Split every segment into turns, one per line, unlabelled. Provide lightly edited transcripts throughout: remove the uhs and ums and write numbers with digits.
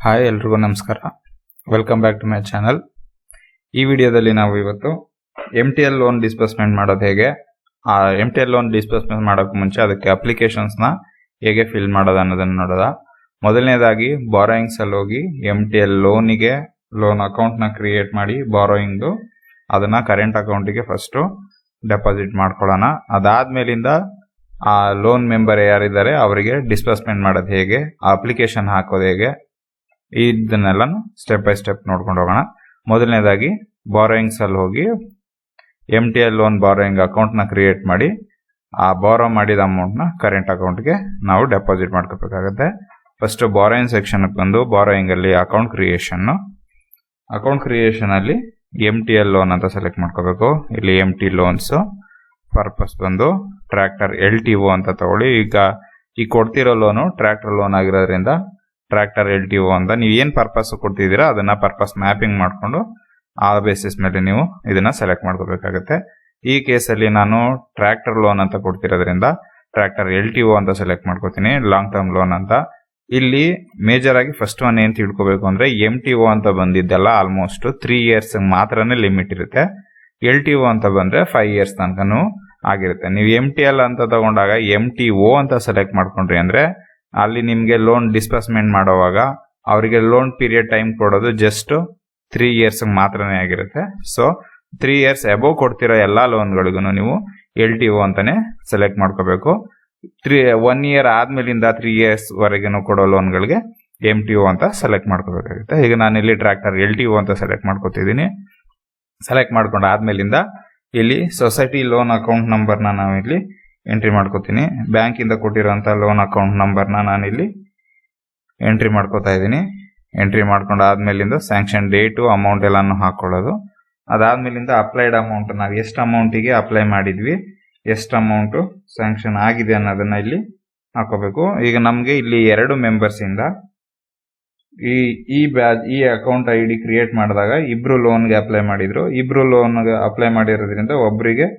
Hi ಎಲ್ರಿಗೂ ನಮಸ್ಕಾರ. Welcome back to my channel. ಈ ವಿಡಿಯೋದಲ್ಲಿ ನಾವು ಇವತ್ತು MTL ಲೋನ್ ಡಿಸ್ಬರ್ಸ್ಮೆಂಟ್ ಮಾಡೋದು ಹೇಗೆ, ಆ MTL ಲೋನ್ ಡಿಸ್ಬರ್ಸ್ಮೆಂಟ್ ಮಾಡೋಕೆ ಮುಂಚೆ ಅದಕ್ಕೆ ಅಪ್ಲಿಕೇಶನ್ಸ್ನ ಹೇಗೆ ಫಿಲ್ ಮಾಡೋದು ಅನ್ನೋದನ್ನು ನೋಡೋದ. ಮೊದಲನೇದಾಗಿ ಬಾರೋಯಿಂಗ್ಸ್ ಅಲ್ಲಿ ಹೋಗಿ MTL ಲೋನಿಗೆ ಲೋನ್ ಅಕೌಂಟ್ನ ಕ್ರಿಯೇಟ್ ಮಾಡಿ ಬಾರೋಯಿಂಗ್ದು ಅದನ್ನ ಕರೆಂಟ್ ಅಕೌಂಟಿಗೆ ಫಸ್ಟು ಡೆಪಾಸಿಟ್ ಮಾಡ್ಕೊಳ್ಳೋಣ. ಅದಾದ್ಮೇಲಿಂದ ಆ ಲೋನ್ ಮೆಂಬರ್ ಯಾರಿದ್ದಾರೆ ಅವರಿಗೆ ಡಿಸ್ಬರ್ಸ್ಮೆಂಟ್ ಮಾಡೋದು ಹೇಗೆ, ಆ ಅಪ್ಲಿಕೇಶನ್ ಹಾಕೋದು ಹೇಗೆ, ಇದನ್ನೆಲ್ಲ ಸ್ಟೆಪ್ ಬೈ ಸ್ಟೆಪ್ ನೋಡ್ಕೊಂಡು ಹೋಗೋಣ. ಮೊದಲನೇದಾಗಿ ಬಾರೋಯಿಂಗ್ಸ್ ಅಲ್ಲಿ ಹೋಗಿ MTL ಲೋನ್ ಬಾರೋಯಿಂಗ್ ಅಕೌಂಟ್ನ ಕ್ರಿಯೇಟ್ ಮಾಡಿ ಆ ಬಾರೋ ಮಾಡಿದ ಅಮೌಂಟ್ನ ಕರೆಂಟ್ ಅಕೌಂಟ್ಗೆ ನಾವು ಡೆಪಾಸಿಟ್ ಮಾಡ್ಕೋಬೇಕಾಗುತ್ತೆ. ಫಸ್ಟ್ ಬಾರೋಯಿಂಗ್ ಸೆಕ್ಷನ್ ಬಂದು ಬಾರೋಯಿಂಗ್ ಅಲ್ಲಿ ಅಕೌಂಟ್ ಕ್ರಿಯೇಷನ್ ಅಲ್ಲಿ MTL ಲೋನ್ ಅಂತ ಸೆಲೆಕ್ಟ್ ಮಾಡ್ಕೋಬೇಕು. ಇಲ್ಲಿ MT ಲೋನ್ಸ್ ಪರ್ಪಸ್ ಬಂದು ಟ್ರ್ಯಾಕ್ಟರ್ LTO ಅಂತ ತಗೊಳ್ಳಿ. ಈಗ ಕೊಡ್ತಿರೋ ಲೋನು ಟ್ರ್ಯಾಕ್ಟರ್ ಲೋನ್ ಆಗಿರೋದ್ರಿಂದ ಟ್ರ್ಯಾಕ್ಟರ್ LTO ಅಂತ ನೀವು ಏನ್ ಪರ್ಪಸ್ ಕೊಡ್ತಿದ್ದೀರಾ ಅದನ್ನ ಪರ್ಪಸ್ ಮ್ಯಾಪಿಂಗ್ ಮಾಡ್ಕೊಂಡು ಆ ಬೇಸಿಸ್ ಮೇಲೆ ನೀವು ಇದನ್ನ ಸೆಲೆಕ್ಟ್ ಮಾಡ್ಕೋಬೇಕಾಗುತ್ತೆ. ಈ ಕೇಸಲ್ಲಿ ನಾನು ಟ್ರ್ಯಾಕ್ಟರ್ ಲೋನ್ ಅಂತ ಕೊಡ್ತಿರೋದ್ರಿಂದ ಟ್ರ್ಯಾಕ್ಟರ್ LTO ಅಂತ ಸೆಲೆಕ್ಟ್ ಮಾಡ್ಕೋತೀನಿ, ಲಾಂಗ್ ಟರ್ಮ್ ಲೋನ್ ಅಂತ. ಇಲ್ಲಿ ಮೇಜರ್ ಆಗಿ ಫಸ್ಟ್ ಒನ್ ಏನ್ ತಿಳ್ಕೋಬೇಕು ಅಂದ್ರೆ MTO ಅಂತ ಬಂದಿದ್ದೆಲ್ಲ ಆಲ್ಮೋಸ್ಟ್ 3 years ಮಾತ್ರನೇ ಲಿಮಿಟ್ ಇರುತ್ತೆ. LTO ಅಂತ ಬಂದ್ರೆ 5 years ತನಕನೂ ಆಗಿರುತ್ತೆ. ನೀವು MTL ಅಂತ ತಗೊಂಡಾಗ MTO ಅಂತ ಸೆಲೆಕ್ಟ್ ಮಾಡ್ಕೊಂಡ್ರಿ ಅಂದ್ರೆ ಅಲ್ಲಿ ನಿಮ್ಗೆ ಲೋನ್ ಡಿಸ್ಬರ್ಸ್ಮೆಂಟ್ ಮಾಡೋವಾಗ ಅವರಿಗೆ ಲೋನ್ ಪೀರಿಯಡ್ ಟೈಮ್ ಕೊಡೋದು ಜಸ್ಟ್ 3 years ಮಾತ್ರನೇ ಆಗಿರುತ್ತೆ. ಸೊ 3 years ಅಬೌವ್ ಕೊಡ್ತಿರೋ ಎಲ್ಲಾ ಲೋನ್ಗಳಿಗೂ ನೀವು LTO ಅಂತಾನೆ ಸೆಲೆಕ್ಟ್ ಮಾಡ್ಕೋಬೇಕು. 1 year ಆದ್ಮೇಲಿಂದ 3 years ವರೆಗೂ ಕೊಡೋ ಲೋನ್ಗಳಿಗೆ MTO ಅಂತ ಸೆಲೆಕ್ಟ್ ಮಾಡ್ಕೋಬೇಕಾಗುತ್ತೆ. ಈಗ ನಾನು ಇಲ್ಲಿ ಟ್ರ್ಯಾಕ್ಟರ್ LTO ಅಂತ ಸೆಲೆಕ್ಟ್ ಮಾಡ್ಕೋತಿದ್ದೀನಿ. ಸೆಲೆಕ್ಟ್ ಮಾಡ್ಕೊಂಡು ಆದ್ಮೇಲಿಂದ ಇಲ್ಲಿ ಸೊಸೈಟಿ ಲೋನ್ ಅಕೌಂಟ್ ನಂಬರ್ನ ನಾವು ಇಲ್ಲಿ ಎಂಟ್ರಿ ಮಾಡ್ಕೋತೀನಿ. ಬ್ಯಾಂಕ್ ಇಂದ ಕೊಟ್ಟಿರುವಂತ ಲೋನ್ ಅಕೌಂಟ್ ನಂಬರ್ನ ನಾನು ಇಲ್ಲಿ ಎಂಟ್ರಿ ಮಾಡ್ಕೋತಾ ಇದ್ದೀನಿ. ಎಂಟ್ರಿ ಮಾಡ್ಕೊಂಡು ಆದ್ಮೇಲಿಂದ ಸ್ಯಾಂಕ್ಷನ್ ಡೇಟು ಅಮೌಂಟ್ ಎಲ್ಲಾನು ಹಾಕೊಳ್ಳೋದು. ಅದಾದ್ಮೇಲಿಂದ ಅಪ್ಲೈಡ್ ಅಮೌಂಟ್ ನಾವು ಎಷ್ಟು ಅಮೌಂಟಿಗೆ ಅಪ್ಲೈ ಮಾಡಿದ್ವಿ, ಎಷ್ಟು ಅಮೌಂಟ್ ಸ್ಯಾಂಕ್ಷನ್ ಆಗಿದೆ ಅನ್ನೋದನ್ನ ಇಲ್ಲಿ ಹಾಕೋಬೇಕು. ಈಗ ನಮ್ಗೆ ಇಲ್ಲಿ 2 ಮೆಂಬರ್ಸ್ ಇಂದ ಈ ಅಕೌಂಟ್ ID ಕ್ರಿಯೇಟ್ ಮಾಡಿದಾಗ ಇಬ್ರು ಲೋನ್ಗೆ ಅಪ್ಲೈ ಮಾಡಿದ್ರು. ಇಬ್ರು ಲೋನ್ಗೆ ಅಪ್ಲೈ ಮಾಡಿರೋದ್ರಿಂದ ಒಬ್ಬರಿಗೆ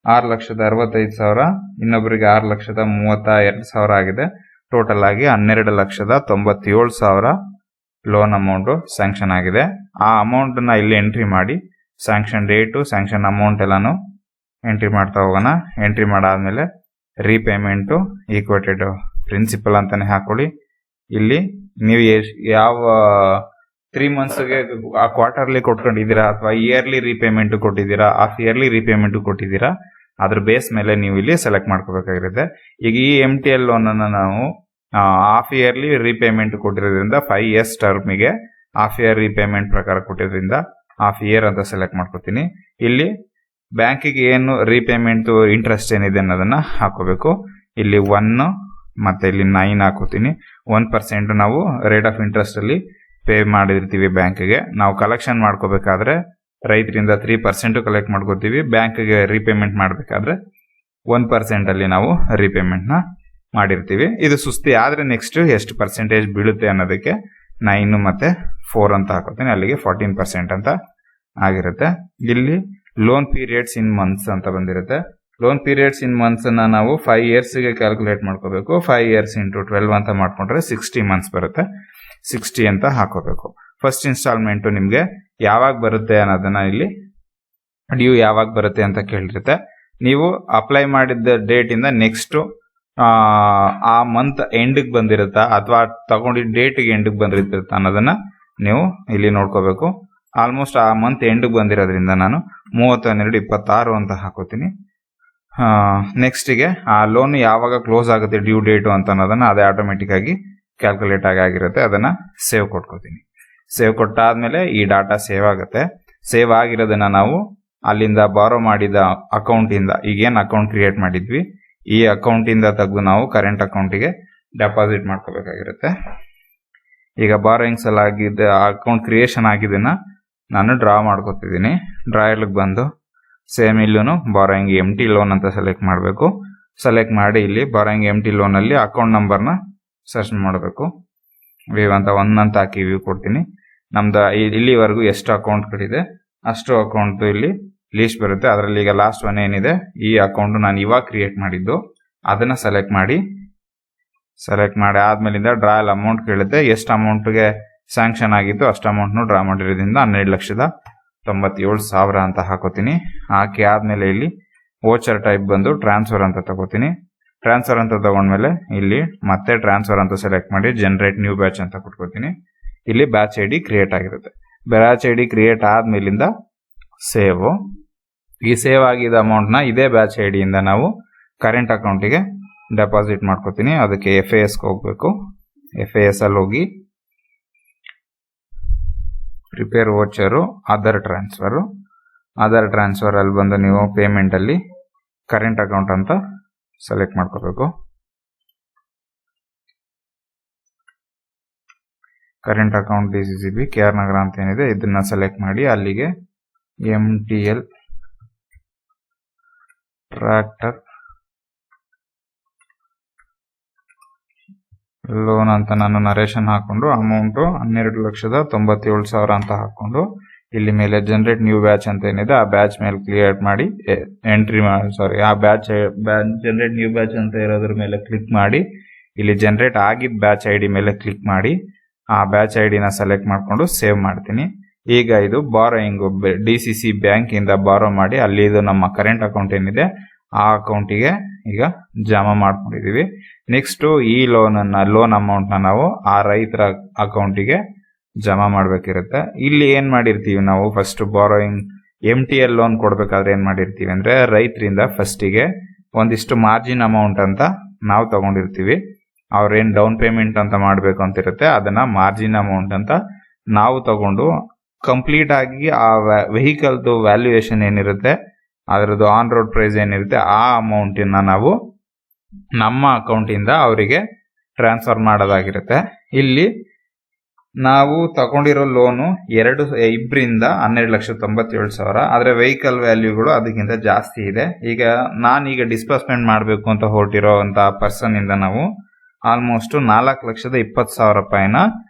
6,65,000, ಇನ್ನೊಬ್ಬರಿಗೆ 6,32,000 ಆಗಿದೆ. ಟೋಟಲ್ ಆಗಿ 12,97,000 ಲೋನ್ ಅಮೌಂಟ್ ಸ್ಯಾಂಕ್ಷನ್ ಆಗಿದೆ. ಆ ಅಮೌಂಟ್ ನ ಇಲ್ಲಿ ಎಂಟ್ರಿ ಮಾಡಿ ಸ್ಯಾಂಕ್ಷನ್ ಡೇಟು ಸ್ಯಾಂಕ್ಷನ್ ಅಮೌಂಟ್ ಎಲ್ಲಾನು ಎಂಟ್ರಿ ಮಾಡ್ತಾ ಹೋಗೋಣ. ಎಂಟ್ರಿ ಮಾಡಾದ್ಮೇಲೆ ರೀಪೇಮೆಂಟು ಈಕ್ವೇಟೆಡ್ ಪ್ರಿನ್ಸಿಪಲ್ ಅಂತಾನೆ ಹಾಕೊಳ್ಳಿ. ಇಲ್ಲಿ ನೀವು ಯಾವ 3 monthsಗೆ ಆ ಕ್ವಾರ್ಟರ್ಲಿ ಕೊಟ್ಕೊಂಡಿದ್ದೀರಾ ಅಥವಾ ಇಯರ್ಲಿ ರೀಪೇಮೆಂಟ್ ಕೊಟ್ಟಿದ್ದೀರಾ, ಹಾಫ್ ಇಯರ್ಲಿ ರೀಪೇಮೆಂಟ್ ಕೊಟ್ಟಿದ್ದೀರಾ, ಅದ್ರ ಬೇಸ್ ಮೇಲೆ ನೀವು ಇಲ್ಲಿ ಸೆಲೆಕ್ಟ್ ಮಾಡ್ಕೋಬೇಕಾಗಿರುತ್ತೆ. ಈಗ ಈ MTL ಲೋನ್ ಅನ್ನ ನಾವು ಹಾಫ್ ಇಯರ್ಲಿ ರೀಪೇಮೆಂಟ್ ಕೊಟ್ಟಿರೋದ್ರಿಂದ 5 years ಟರ್ಮಿಗೆ ಹಾಫ್ ಇಯರ್ ರೀಪೇಮೆಂಟ್ ಪ್ರಕಾರ ಕೊಟ್ಟಿರೋದ್ರಿಂದ ಹಾಫ್ ಇಯರ್ ಅಂತ ಸೆಲೆಕ್ಟ್ ಮಾಡ್ಕೋತೀನಿ. ಇಲ್ಲಿ ಬ್ಯಾಂಕಿಗೆ ಏನು ರೀಪೇಮೆಂಟ್ ಇಂಟ್ರೆಸ್ಟ್ ಏನಿದೆ ಅನ್ನೋದನ್ನ ಹಾಕೋಬೇಕು. ಇಲ್ಲಿ 1 ಮತ್ತೆ ಇಲ್ಲಿ 9 ಹಾಕೋತೀನಿ. 1% ನಾವು ರೇಟ್ ಆಫ್ ಇಂಟ್ರೆಸ್ಟ್ ಅಲ್ಲಿ ಪೇ ಮಾಡಿರ್ತೀವಿ ಬ್ಯಾಂಕ್ಗೆ. ನಾವು ಕಲೆಕ್ಷನ್ ಮಾಡ್ಕೋಬೇಕಾದ್ರೆ ರೈತರಿಂದ 3% ಕಲೆಕ್ಟ್ ಮಾಡ್ಕೋತೀವಿ. ಬ್ಯಾಂಕ್ಗೆ ರೀಪೇಮೆಂಟ್ ಮಾಡಬೇಕಾದ್ರೆ 1% ಅಲ್ಲಿ ನಾವು ರೀಪೇಮೆಂಟ್ ನ ಮಾಡಿರ್ತೀವಿ. ಇದು ಸುಸ್ತಿ ಆದ್ರೆ ನೆಕ್ಸ್ಟ್ ಎಷ್ಟು ಪರ್ಸೆಂಟೇಜ್ ಬೀಳುತ್ತೆ ಅನ್ನೋದಕ್ಕೆ 9 ಮತ್ತೆ 4 ಅಂತ ಹಾಕೋತೀನಿ. ಅಲ್ಲಿಗೆ 14% ಅಂತ ಆಗಿರುತ್ತೆ. ಇಲ್ಲಿ ಲೋನ್ ಪೀರಿಯಡ್ಸ್ ಇನ್ ಮಂತ್ಸ್ ಅಂತ ಬಂದಿರುತ್ತೆ. ಲೋನ್ ಪೀರಿಯಡ್ಸ್ ಇನ್ ಮಂತ್ಸ್ ನಾವು 5 yearsಗೆ ಕ್ಯಾಲ್ಕುಲೇಟ್ ಮಾಡ್ಕೋಬೇಕು. 5 years into 12 ಅಂತ ಮಾಡ್ಕೊಂಡ್ರೆ 60 months ಬರುತ್ತೆ. 60 ಅಂತ ಹಾಕೋಬೇಕು. ಫಸ್ಟ್ ಇನ್ಸ್ಟಾಲ್ಮೆಂಟ್ ನಿಮ್ಗೆ ಯಾವಾಗ ಬರುತ್ತೆ ಅನ್ನೋದನ್ನ ಇಲ್ಲಿ ಡ್ಯೂ ಯಾವಾಗ ಬರುತ್ತೆ ಅಂತ ಕೇಳಿರುತ್ತೆ. ನೀವು ಅಪ್ಲೈ ಮಾಡಿದ ಡೇಟ್ ಇಂದ ನೆಕ್ಸ್ಟ್ ಆ ಮಂತ್ ಎಂಡ್ಗೆ ಬಂದಿರುತ್ತಾ ಅಥವಾ ತಗೊಂಡಿದ್ದ ಡೇಟ್ಗೆ ಎಂಡ್ಗೆ ಬಂದಿರುತ್ತಾ ಅನ್ನೋದನ್ನ ನೀವು ಇಲ್ಲಿ ನೋಡ್ಕೋಬೇಕು. ಆಲ್ಮೋಸ್ಟ್ ಆ ಮಂತ್ ಎಂಡ್ಗೆ ಬಂದಿರೋದ್ರಿಂದ ನಾನು 30/12/26 ಅಂತ ಹಾಕೋತೀನಿ. ನೆಕ್ಸ್ಟ್ಗೆ ಆ ಲೋನ್ ಯಾವಾಗ ಕ್ಲೋಸ್ ಆಗುತ್ತೆ ಡ್ಯೂ ಡೇಟು ಅಂತ ಅನ್ನೋದನ್ನ ಅದೇ ಆಟೋಮೆಟಿಕ್ ಆಗಿ ಕ್ಯಾಲ್ಕುಲೇಟ್ ಆಗಿರುತ್ತೆ. ಅದನ್ನ ಸೇವ್ ಕೊಟ್ಕೋತೀನಿ. ಸೇವ್ ಕೊಟ್ಟಾದ್ಮೇಲೆ ಈ ಡಾಟಾ ಸೇವ್ ಆಗುತ್ತೆ. ಸೇವ್ ಆಗಿರೋದನ್ನ ನಾವು ಅಲ್ಲಿಂದ ಬಾರೋ ಮಾಡಿದ ಅಕೌಂಟ್ ಇಂದ ಈಗೇನ್ ಅಕೌಂಟ್ ಕ್ರಿಯೇಟ್ ಮಾಡಿದ್ವಿ ಈ ಅಕೌಂಟ್ ಇಂದ ತೆಗೆದು ನಾವು ಕರೆಂಟ್ ಅಕೌಂಟಿಗೆ ಡೆಪಾಸಿಟ್ ಮಾಡ್ಕೋಬೇಕಾಗಿರುತ್ತೆ. ಈಗ ಬಾರೋಯಿಂಗ್ಸ್ ಅಲ್ಲಿ ಆಗಿದ್ದ ಅಕೌಂಟ್ ಕ್ರಿಯೇಷನ್ ಆಗಿದ್ದನ್ನ ನಾನು ಡ್ರಾ ಮಾಡ್ಕೋತಿದ್ದೀನಿ. ಡ್ರಾಯರ್ಗೆ ಬಂದು ಸೇಮ್ ಇಲ್ಲೂ ಬಾರೋಯಿಂಗ್ MT ಲೋನ್ ಅಂತ ಸೆಲೆಕ್ಟ್ ಮಾಡಬೇಕು. ಸೆಲೆಕ್ಟ್ ಮಾಡಿ ಇಲ್ಲಿ ಬಾರೋಯಿಂಗ್ MT ಲೋನ್ ಅಲ್ಲಿ ಅಕೌಂಟ್ ನಂಬರ್ನ ಸರ್ಚ್ ಮಾಡಬೇಕು. ವ್ಯೂ ಅಂತ 1 ಅಂತ ಹಾಕಿ ವ್ಯೂ ಕೊಡ್ತೀನಿ. ನಮ್ದು ಇಲ್ಲಿವರೆಗೂ ಎಷ್ಟು ಅಕೌಂಟ್ಗಳಿದೆ ಅಷ್ಟು ಅಕೌಂಟ್ ಇಲ್ಲಿ ಲೀಸ್ಟ್ ಬರುತ್ತೆ. ಅದರಲ್ಲಿ ಈಗ ಲಾಸ್ಟ್ ಒನ್ ಏನಿದೆ ಈ ಅಕೌಂಟ್ ನಾನು ಇವಾಗ ಕ್ರಿಯೇಟ್ ಮಾಡಿದ್ದು ಅದನ್ನ ಸೆಲೆಕ್ಟ್ ಮಾಡಿ ಆದ್ಮೇಲಿಂದ ಡ್ರಾಯಲ್ ಅಮೌಂಟ್ ಕೇಳುತ್ತೆ. ಎಷ್ಟು ಅಮೌಂಟ್ಗೆ ಸ್ಯಾಂಕ್ಷನ್ ಆಗಿತ್ತು ಅಷ್ಟು ಅಮೌಂಟ್ನು ಡ್ರಾ ಮಾಡಿರೋದ್ರಿಂದ 12,97,000 ಅಂತ ಹಾಕೋತೀನಿ. ಹಾಕಿ ಆದಮೇಲೆ ಇಲ್ಲಿ ವೋಚರ್ ಟೈಪ್ ಬಂದು ಟ್ರಾನ್ಸ್ಫರ್ ಅಂತ ತಗೋತೀನಿ. ಟ್ರಾನ್ಸ್ಫರ್ ಅಂತ ತಗೊಂಡ್ಮೇಲೆ ಇಲ್ಲಿ ಮತ್ತೆ ಟ್ರಾನ್ಸ್ಫರ್ ಅಂತ ಸೆಲೆಕ್ಟ್ ಮಾಡಿ ಜನರೇಟ್ ನ್ಯೂ ಬ್ಯಾಚ್ ಅಂತ ಕೊಟ್ಕೋತೀನಿ. ಇಲ್ಲಿ ಬ್ಯಾಚ್ ಐ ಡಿ ಕ್ರಿಯೇಟ್ ಆಗಿರುತ್ತೆ. ಬ್ಯಾಚ್ ಐ ಡಿ ಕ್ರಿಯೇಟ್ ಆದ್ಮೇಲಿಂದ ಸೇವ್. ಈ ಸೇವ್ ಆಗಿದ್ದ ಅಮೌಂಟ್ನ ಇದೇ ಬ್ಯಾಚ್ ಐ ಡಿಯಿಂದ ನಾವು ಕರೆಂಟ್ ಅಕೌಂಟಿಗೆ ಡೆಪಾಸಿಟ್ ಮಾಡ್ಕೋತೀನಿ. ಅದಕ್ಕೆ FAS ಹೋಗ್ಬೇಕು. FAS ಅಲ್ಲಿ ಹೋಗಿ ಪ್ರಿಪೇರ್ ವೋಚರು ಅದರ್ ಟ್ರಾನ್ಸ್ಫರ್ ಅಲ್ಲಿ ಬಂದು ನೀವು ಪೇಮೆಂಟ್ ಅಲ್ಲಿ ಕರೆಂಟ್ ಅಕೌಂಟ್ ಅಂತ ಸೆಲೆಕ್ಟ್ ಮಾಡ್ಕೋಬೇಕು. ಕರೆಂಟ್ ಅಕೌಂಟ್ DCCB KR ನಗರ ಅಂತ ಏನಿದೆ ಇದನ್ನ ಸೆಲೆಕ್ಟ್ ಮಾಡಿ ಅಲ್ಲಿಗೆ MTL ಟ್ರ್ಯಾಕ್ಟರ್ ಲೋನ್ ಅಂತ ನಾನು ನರೇಶನ್ ಹಾಕೊಂಡು ಅಮೌಂಟು 12,97,000 ಅಂತ ಹಾಕೊಂಡು ಇಲ್ಲಿ ಮೇಲೆ ಜನರೇಟ್ ನ್ಯೂ ಬ್ಯಾಚ್ ಅಂತ ಏನಿದೆ ಆ ಬ್ಯಾಚ್ ಮೇಲೆ ಕ್ಲಿಯರ್ ಮಾಡಿ ಆ ಬ್ಯಾಚ್ ಜನರೇಟ್ ನ್ಯೂ ಬ್ಯಾಚ್ ಅಂತ ಇರೋದ್ರ ಮೇಲೆ ಕ್ಲಿಕ್ ಮಾಡಿ ಇಲ್ಲಿ ಜನರೇಟ್ ಆಗಿದ್ದ ಬ್ಯಾಚ್ ಐ ಡಿ ಮೇಲೆ ಕ್ಲಿಕ್ ಮಾಡಿ ಆ ಬ್ಯಾಚ್ ಐ ಡಿನ ಸೆಲೆಕ್ಟ್ ಮಾಡಿಕೊಂಡು ಸೇವ್ ಮಾಡ್ತೀನಿ. ಈಗ ಇದು ಬಾರೋಯಿಂಗ್ DCC ಬ್ಯಾಂಕ್ ಇಂದ ಬಾರೋ ಮಾಡಿ ಅಲ್ಲಿ ಇದು ನಮ್ಮ ಕರೆಂಟ್ ಅಕೌಂಟ್ ಏನಿದೆ ಆ ಅಕೌಂಟಿಗೆ ಈಗ ಜಮಾ ಮಾಡ್ಕೊಂಡಿದೀವಿ. ನೆಕ್ಸ್ಟ್ ಈ ಲೋನ್ ಅಮೌಂಟ್ ನ ನಾವು ಆ ರೈತರ ಅಕೌಂಟಿಗೆ ಜಮಾ ಮಾಡ್ಬೇಕಿರುತ್ತೆ. ಇಲ್ಲಿ ಏನ್ ಮಾಡಿರ್ತೀವಿ ನಾವು ಫಸ್ಟ್ ಬಾರೋಯಿಂಗ್ MTL ಲೋನ್ ಕೊಡ್ಬೇಕಾದ್ರೆ ಏನ್ ಮಾಡಿರ್ತೀವಿ ಅಂದ್ರೆ ರೈತರಿಂದ ಫಸ್ಟಿಗೆ ಒಂದಿಷ್ಟು ಮಾರ್ಜಿನ್ ಅಮೌಂಟ್ ಅಂತ ನಾವು ತಗೊಂಡಿರ್ತೀವಿ. ಅವ್ರೇನ್ ಡೌನ್ ಪೇಮೆಂಟ್ ಅಂತ ಮಾಡ್ಬೇಕು ಅಂತ ಇರುತ್ತೆ ಅದನ್ನ ಮಾರ್ಜಿನ್ ಅಮೌಂಟ್ ಅಂತ ನಾವು ತಗೊಂಡು ಕಂಪ್ಲೀಟ್ ಆಗಿ ಆ ವೆಹಿಕಲ್ದು ವ್ಯಾಲ್ಯೂಯೇಷನ್ ಏನಿರುತ್ತೆ ಅದರದ್ದು ಆನ್ ರೋಡ್ ಪ್ರೈಸ್ ಏನಿರುತ್ತೆ ಆ ಅಮೌಂಟಿನ ನಾವು ನಮ್ಮ ಅಕೌಂಟಿಂದ ಅವರಿಗೆ ಟ್ರಾನ್ಸ್ಫರ್ ಮಾಡೋದಾಗಿರುತ್ತೆ. ಇಲ್ಲಿ ನಾವು ತಗೊಂಡಿರೋ ಲೋನು ಇಬ್ಬರಿಂದ 12,97,000 ಆದ್ರೆ ವೆಹಿಕಲ್ ವ್ಯಾಲ್ಯೂಗಳು ಅದಕ್ಕಿಂತ ಜಾಸ್ತಿ ಇದೆ. ಈಗ ನಾನೀಗ ಡಿಸ್ಬರ್ಸ್ಮೆಂಟ್ ಮಾಡಬೇಕು ಅಂತ ಹೊರಟಿರೋ ಅಂತ ಪರ್ಸನ್ ಇಂದ ನಾವು ಆಲ್ಮೋಸ್ಟ್ 4,20,000 ರೂಪಾಯಿನ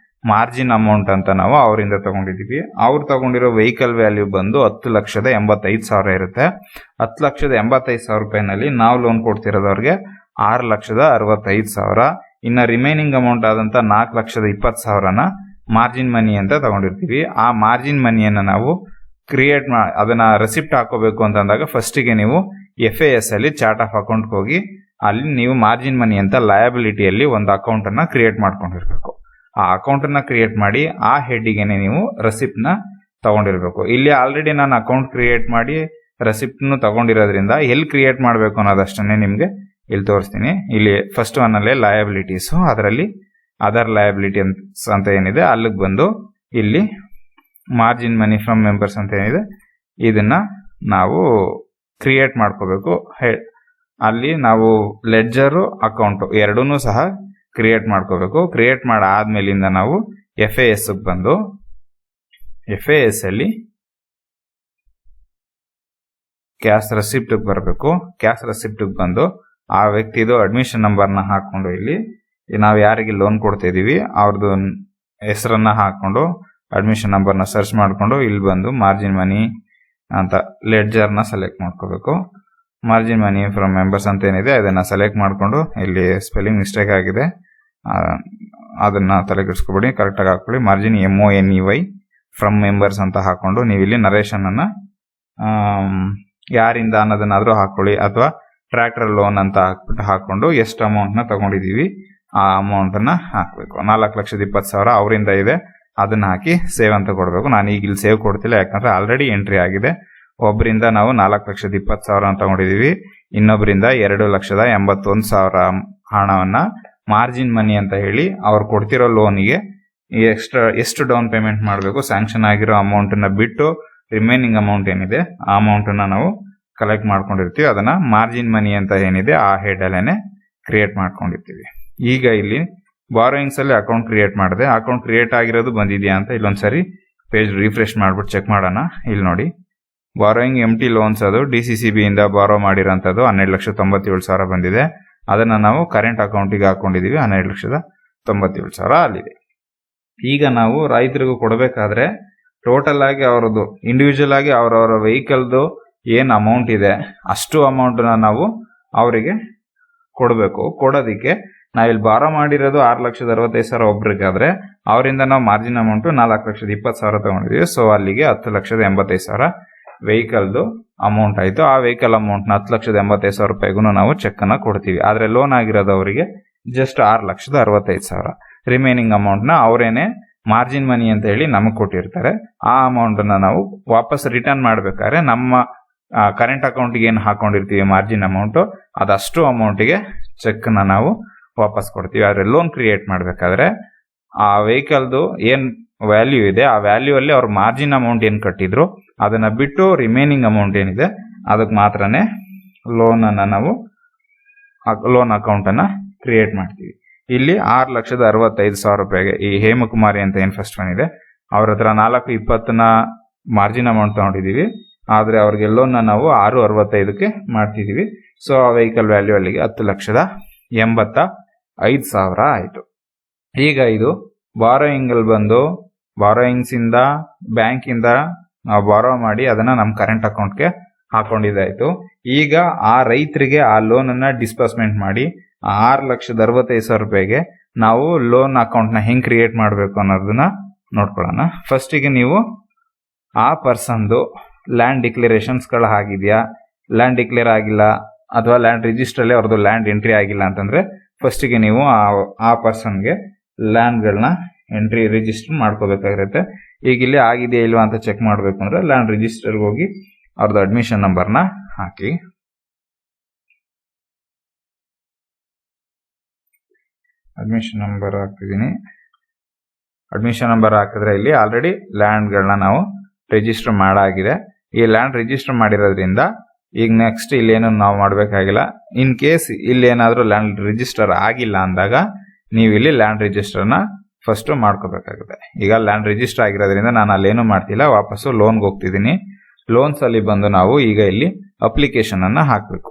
ಮಾರ್ಜಿನ್ ಅಮೌಂಟ್ ಅಂತ ನಾವು ಅವರಿಂದ ತಗೊಂಡಿದೀವಿ. ಅವ್ರು ತಗೊಂಡಿರೋ ವೆಹಿಕಲ್ ವ್ಯಾಲ್ಯೂ ಬಂದು 10,85,000 ಇರುತ್ತೆ. 10,85,000 ರೂಪಾಯಿನಲ್ಲಿ ನಾವು ಲೋನ್ ಕೊಡ್ತಿರೋದವ್ರಿಗೆ 6,65,000. ಇನ್ನ ರಿಮೈನಿಂಗ್ ಅಮೌಂಟ್ ಆದಂತ 4,20,000ನ ಮಾರ್ಜಿನ್ ಮನಿ ಅಂತ ತಗೊಂಡಿರ್ತೀವಿ. ಆ ಮಾರ್ಜಿನ್ ಮನಿಯನ್ನ ನಾವು ಅದನ್ನ ರೆಸಿಪ್ಟ್ ಹಾಕೋಬೇಕು ಅಂತಂದಾಗ ಫಸ್ಟಿಗೆ ನೀವು FAS ಅಲ್ಲಿ ಚಾರ್ಟ್ ಆಫ್ ಅಕೌಂಟ್ ಹೋಗಿ ಅಲ್ಲಿ ನೀವು ಮಾರ್ಜಿನ್ ಮನಿ ಅಂತ ಲಯಬಿಲಿಟಿಯಲ್ಲಿ ಒಂದು ಅಕೌಂಟ್ ಅನ್ನ ಕ್ರಿಯೇಟ್ ಮಾಡ್ಕೊಂಡಿರ್ಬೇಕು. ಆ ಅಕೌಂಟ್ ಅನ್ನ ಕ್ರಿಯೇಟ್ ಮಾಡಿ ಆ ಹೆಡ್ಡಿಗೆನೆ ನೀವು ರೆಸಿಪ್ಟ್ ನ ತಗೊಂಡಿರ್ಬೇಕು. ಇಲ್ಲಿ ಆಲ್ರೆಡಿ ನಾನು ಅಕೌಂಟ್ ಕ್ರಿಯೇಟ್ ಮಾಡಿ ರೆಸಿಪ್ಟ್ ತಗೊಂಡಿರೋದ್ರಿಂದ ಎಲ್ಲಿ ಕ್ರಿಯೇಟ್ ಮಾಡಬೇಕು ಅನ್ನೋದಷ್ಟನ್ನೇ ನಿಮ್ಗೆ ಇಲ್ಲಿ ತೋರಿಸ್ತೀನಿ. ಇಲ್ಲಿ ಫಸ್ಟ್ ಒನ್ ಅಲ್ಲೇ ಲಯಬಿಲಿಟೀಸ್, ಅದರಲ್ಲಿ ಅದರ್ ಲಯಬಿಲಿಟಿ ಅಂತ ಏನಿದೆ ಅಲ್ಲಿಗೆ ಬಂದು ಇಲ್ಲಿ ಮಾರ್ಜಿನ್ ಮನಿ ಫ್ರಮ್ ಮೆಂಬರ್ಸ್ ಅಂತ ಏನಿದೆ ಇದನ್ನ ನಾವು ಕ್ರಿಯೇಟ್ ಮಾಡ್ಕೋಬೇಕು. ಅಲ್ಲಿ ನಾವು ಲೆಡ್ಜರು ಅಕೌಂಟ್ ಎರಡನ್ನೂ ಸಹ ಕ್ರಿಯೇಟ್ ಮಾಡ್ಕೋಬೇಕು. ಕ್ರಿಯೇಟ್ ಮಾಡಾದ್ಮೇಲಿಂದ ನಾವು FAS ಬಂದು FAS ಅಲ್ಲಿ ಕ್ಯಾಶ್ ರೆಸಿಪ್ಟ್ ಬರಬೇಕು. ಕ್ಯಾಶ್ ರೆಸಿಪ್ಟ್ ಬಂದು ಆ ವ್ಯಕ್ತಿದು ಅಡ್ಮಿಷನ್ ನಂಬರ್ನ ಹಾಕೊಂಡು ಇಲ್ಲಿ ನಾವು ಯಾರಿಗೆ ಲೋನ್ ಕೊಡ್ತಾ ಇದೀವಿ ಅವ್ರದ್ದು ಹೆಸರನ್ನ ಹಾಕೊಂಡು ಅಡ್ಮಿಷನ್ ನಂಬರ್ನ ಸರ್ಚ್ ಮಾಡ್ಕೊಂಡು ಇಲ್ಲಿ ಬಂದು ಮಾರ್ಜಿನ್ ಮನಿ ಅಂತ ಲೆಡ್ಜರ್ನ ಸೆಲೆಕ್ಟ್ ಮಾಡ್ಕೋಬೇಕು. ಮಾರ್ಜಿನ್ ಮನಿ ಫ್ರಮ್ ಮೆಂಬರ್ಸ್ ಅಂತ ಏನಿದೆ ಅದನ್ನ ಸೆಲೆಕ್ಟ್ ಮಾಡ್ಕೊಂಡು ಇಲ್ಲಿ ಸ್ಪೆಲ್ಲಿಂಗ್ ಮಿಸ್ಟೇಕ್ ಆಗಿದೆ ಅದನ್ನ ತಲೆಗೆಡಿಸ್ಕೊಬೇಡಿ, ಕರೆಕ್ಟಾಗಿ ಹಾಕೊಳ್ಳಿ. ಮಾರ್ಜಿನ್ MONEY ಫ್ರಮ್ ಮೆಂಬರ್ಸ್ ಅಂತ ಹಾಕೊಂಡು ನೀವು ಇಲ್ಲಿ ನರೇಶನ್ ಅನ್ನ ಯಾರಿಂದ ಅನ್ನೋದನ್ನಾದ್ರೂ ಹಾಕೊಳ್ಳಿ ಅಥವಾ ಟ್ರ್ಯಾಕ್ಟರ್ ಲೋನ್ ಅಂತ ಹಾಕೊಂಡು ಎಷ್ಟು ಅಮೌಂಟ್ ನ ತಗೊಂಡಿದೀವಿ ಆ ಅಮೌಂಟ್ ಅನ್ನ ಹಾಕ್ಬೇಕು. 4,20,000 ಅವರಿಂದ ಇದೆ ಅದನ್ನ ಹಾಕಿ ಸೇವ್ ಅಂತ ಕೊಡಬೇಕು. ನಾನು ಈಗ ಇಲ್ಲಿ ಸೇವ್ ಕೊಡ್ತಿಲ್ಲ ಯಾಕಂದ್ರೆ ಆಲ್ರೆಡಿ ಎಂಟ್ರಿ ಆಗಿದೆ. ಒಬ್ಬರಿಂದ ನಾವು 4,20,000 ಅಂತ ತಗೊಂಡಿದೀವಿ, ಇನ್ನೊಬ್ಬರಿಂದ 2,81,000 ಹಣವನ್ನ ಮಾರ್ಜಿನ್ ಮನಿ ಅಂತ ಹೇಳಿ ಅವ್ರು ಕೊಡ್ತಿರೋ ಲೋನಿಗೆ ಎಷ್ಟು ಡೌನ್ ಪೇಮೆಂಟ್ ಮಾಡಬೇಕು ಸ್ಯಾಂಕ್ಷನ್ ಆಗಿರೋ ಅಮೌಂಟ್ ನ ಬಿಟ್ಟು ರಿಮೈನಿಂಗ್ ಅಮೌಂಟ್ ಏನಿದೆ ಆ ಅಮೌಂಟ್ ನ ನಾವು ಕಲೆಕ್ಟ್ ಮಾಡ್ಕೊಂಡಿರ್ತೀವಿ. ಅದನ್ನ ಮಾರ್ಜಿನ್ ಮನಿ ಅಂತ ಏನಿದೆ ಆ ಹೆಡ್ ಅಲ್ಲೇನೆ ಕ್ರಿಯೇಟ್ ಮಾಡ್ಕೊಂಡಿರ್ತೀವಿ. ಈಗ ಇಲ್ಲಿ ಬಾರೋಯಿಂಗ್ಸ್ ಅಲ್ಲಿ ಅಕೌಂಟ್ ಕ್ರಿಯೇಟ್ ಮಾಡಿದೆ. ಅಕೌಂಟ್ ಕ್ರಿಯೇಟ್ ಆಗಿರೋದು ಬಂದಿದೆಯಾ ಅಂತ ಇಲ್ಲೊಂದ್ಸರಿ ಪೇಜ್ ರಿಫ್ರೆಶ್ ಮಾಡ್ಬಿಟ್ಟು ಚೆಕ್ ಮಾಡೋಣ. ಇಲ್ಲಿ ನೋಡಿ ಬಾರೋಯಿಂಗ್ MT ಲೋನ್ಸ್ ಅದು DCCB ಇಂದ ಬಾರೋ ಮಾಡಿರೋಂಥದ್ದು 12,97,000 ಬಂದಿದೆ. ಅದನ್ನ ನಾವು ಕರೆಂಟ್ ಅಕೌಂಟಿಗೆ ಹಾಕೊಂಡಿದೀವಿ 12,97,000 ಅಲ್ಲಿದೆ. ಈಗ ನಾವು ರೈತರಿಗೂ ಕೊಡಬೇಕಾದ್ರೆ ಟೋಟಲ್ ಆಗಿ ಅವರದ್ದು ಇಂಡಿವಿಜುವಲ್ ಆಗಿ ಅವರವರ ವೆಹಿಕಲ್ದು ಏನ್ ಅಮೌಂಟ್ ಇದೆ ಅಷ್ಟು ಅಮೌಂಟ್ ನಾವು ಅವರಿಗೆ ಕೊಡಬೇಕು. ಕೊಡೋದಿಕ್ಕೆ ನಾವಿಲ್ಲಿ ಬಾರೋ ಮಾಡಿರೋದು 6,65,000 ಒಬ್ರಿಗಾದ್ರೆ ಅವರಿಂದ ನಾವು ಮಾರ್ಜಿನ್ ಅಮೌಂಟ್ 4,20,000 ತಗೊಂಡಿದೀವಿ. ಸೊ ಅಲ್ಲಿಗೆ 10,85,000 ವೆಹಿಕಲ್ದು ಅಮೌಂಟ್ ಆಯ್ತು. ಆ ವೆಹಿಕಲ್ ಅಮೌಂಟ್ ನ 10,85,000 ರೂಪಾಯಿಗೂ ನಾವು ಚೆಕ್ ಅನ್ನ ಕೊಡ್ತೀವಿ. ಆದ್ರೆ ಲೋನ್ ಆಗಿರೋದು ಅವರಿಗೆ ಜಸ್ಟ್ 6,65,000. ರಿಮೈನಿಂಗ್ ಅಮೌಂಟ್ ನ ಅವರೇನೆ ಮಾರ್ಜಿನ್ ಮನಿ ಅಂತ ಹೇಳಿ ನಮಗೆ ಕೊಟ್ಟಿರ್ತಾರೆ. ಆ ಅಮೌಂಟ್ ನ ನಾವು ವಾಪಸ್ ರಿಟರ್ನ್ ಮಾಡ್ಬೇಕಾದ್ರೆ ನಮ್ಮ ಕರೆಂಟ್ ಅಕೌಂಟ್ಗೆ ಏನು ಹಾಕೊಂಡಿರ್ತೀವಿ ಮಾರ್ಜಿನ್ ಅಮೌಂಟ್, ಅದಷ್ಟು ಅಮೌಂಟ್ಗೆ ಚೆಕ್ ನ ನಾವು ವಾಪಸ್ ಕೊಡ್ತೀವಿ. ಆದ್ರೆ ಲೋನ್ ಕ್ರಿಯೇಟ್ ಮಾಡ್ಬೇಕಾದ್ರೆ ಆ ವೆಹಿಕಲ್ದು ಏನ್ ವ್ಯಾಲ್ಯೂ ಇದೆ ಆ ವ್ಯಾಲ್ಯೂ ಅಲ್ಲಿ ಅವ್ರ ಮಾರ್ಜಿನ್ ಅಮೌಂಟ್ ಏನ್ ಕಟ್ಟಿದ್ರು ಅದನ್ನ ಬಿಟ್ಟು ರಿಮೈನಿಂಗ್ ಅಮೌಂಟ್ ಏನಿದೆ ಅದಕ್ಕೆ ಮಾತ್ರನೇ ಲೋನ್ ಅನ್ನ ನಾವು ಲೋನ್ ಅಕೌಂಟ್ ಅನ್ನ ಕ್ರಿಯೇಟ್ ಮಾಡ್ತೀವಿ. ಇಲ್ಲಿ 6,65,000 ರೂಪಾಯಿಗೆ ಈ ಹೇಮಕುಮಾರಿ ಅಂತ ಏನ್ ಫಸ್ಟ್ ಒನ್ ಇದೆ ಅವ್ರ ಹತ್ರ 4,20 ಮಾರ್ಜಿನ್ ಅಮೌಂಟ್ ತಗೊಂಡಿದೀವಿ. ಆದ್ರೆ ಅವ್ರಿಗೆ ಲೋನ್ ನಾವು 6,65 ಮಾಡ್ತಿದೀವಿ. ಸೊ ಆ ವೆಹಿಕಲ್ ವ್ಯಾಲ್ಯೂ ಅಲ್ಲಿಗೆ 10,85,000 ಆಯ್ತು. ಈಗ ಇದು ಬಾರೋಯಿಂಗ್ ಅಲ್ಲಿ ಬಂದು ಬಾರೋಯಿಂಗ್ಸ್ ಇಂದ ಬ್ಯಾಂಕ್ ಇಂದ ನಾವು ಬಾರೋ ಮಾಡಿ ಅದನ್ನ ನಮ್ಮ ಕರೆಂಟ್ ಅಕೌಂಟ್ಗೆ ಹಾಕೊಂಡಿದ್ದಾಯ್ತು. ಈಗ ಆ ರೈತರಿಗೆ ಆ ಲೋನ್ ಅನ್ನ ಡಿಸ್ಬರ್ಸ್ಮೆಂಟ್ ಮಾಡಿ 6,65,000 ರೂಪಾಯಿಗೆ ನಾವು ಲೋನ್ ಅಕೌಂಟ್ ನ ಹೆಂಗ್ ಕ್ರಿಯೇಟ್ ಮಾಡಬೇಕು ಅನ್ನೋದನ್ನ ನೋಡ್ಕೊಳ್ಳೋಣ. ಫಸ್ಟಿಗೆ ನೀವು ಆ ಪರ್ಸನ್ದು ಲ್ಯಾಂಡ್ ಡಿಕ್ಲರೇಷನ್ಸ್ ಗಳು ಆಗಿದೆಯಾ, ಲ್ಯಾಂಡ್ ಡಿಕ್ಲೇರ್ ಆಗಿಲ್ಲ ಅಥವಾ ಲ್ಯಾಂಡ್ ರಿಜಿಸ್ಟರ್ ಅಲ್ಲಿ ಅವ್ರದ್ದು ಲ್ಯಾಂಡ್ ಎಂಟ್ರಿ ಆಗಿಲ್ಲ ಅಂತಂದ್ರೆ ಫಸ್ಟಿಗೆ ನೀವು ಆ ಪರ್ಸನ್ಗೆ ಲ್ಯಾಂಡ್ ಗಳನ್ನ ಎಂಟ್ರಿ ರಿಜಿಸ್ಟರ್ ಮಾಡ್ಕೋಬೇಕಾಗಿರುತ್ತೆ. ಈಗ ಇಲ್ಲಿ ಆಗಿದೆಯಾ ಇಲ್ವಾ ಅಂತ ಚೆಕ್ ಮಾಡ್ಬೇಕು ಅಂದ್ರೆ ಲ್ಯಾಂಡ್ ರಿಜಿಸ್ಟರ್ಗೆ ಹೋಗಿ ಅವ್ರದ್ದು ಅಡ್ಮಿಷನ್ ನಂಬರ್ನ ಹಾಕಿ. ಅಡ್ಮಿಷನ್ ನಂಬರ್ ಹಾಕ್ತಿದ್ದೀನಿ. ಅಡ್ಮಿಷನ್ ನಂಬರ್ ಹಾಕಿದ್ರೆ ಇಲ್ಲಿ ಆಲ್ರೆಡಿ ಲ್ಯಾಂಡ್ ಗಳನ್ನ ನಾವು ರಿಜಿಸ್ಟರ್ ಮಾಡಾಗಿದೆ. ಈ ಲ್ಯಾಂಡ್ ರಿಜಿಸ್ಟರ್ ಮಾಡಿರೋದ್ರಿಂದ ಈಗ ನೆಕ್ಸ್ಟ್ ಇಲ್ಲೇನು ನಾವು ಮಾಡಬೇಕಾಗಿಲ್ಲ. ಇನ್ ಕೇಸ್ ಇಲ್ಲಿ ಏನಾದರೂ ಲ್ಯಾಂಡ್ ರಿಜಿಸ್ಟರ್ ಆಗಿಲ್ಲ ಅಂದಾಗ ನೀವು ಇಲ್ಲಿ ಲ್ಯಾಂಡ್ ರಿಜಿಸ್ಟರ್ನ ಫಸ್ಟ್ ಮಾಡ್ಕೋಬೇಕಾಗುತ್ತೆ. ಈಗ ಲ್ಯಾಂಡ್ ರಿಜಿಸ್ಟರ್ ಆಗಿರೋದ್ರಿಂದ ನಾನು ಅಲ್ಲೇನು ಮಾಡ್ತಿಲ್ಲ, ವಾಪಸ್ಸು ಲೋನ್ಗೆ ಹೋಗ್ತಿದ್ದೀನಿ. ಲೋನ್ಸ್ ಅಲ್ಲಿ ಬಂದು ನಾವು ಈಗ ಇಲ್ಲಿ ಅಪ್ಲಿಕೇಶನ್ ಅನ್ನ ಹಾಕಬೇಕು.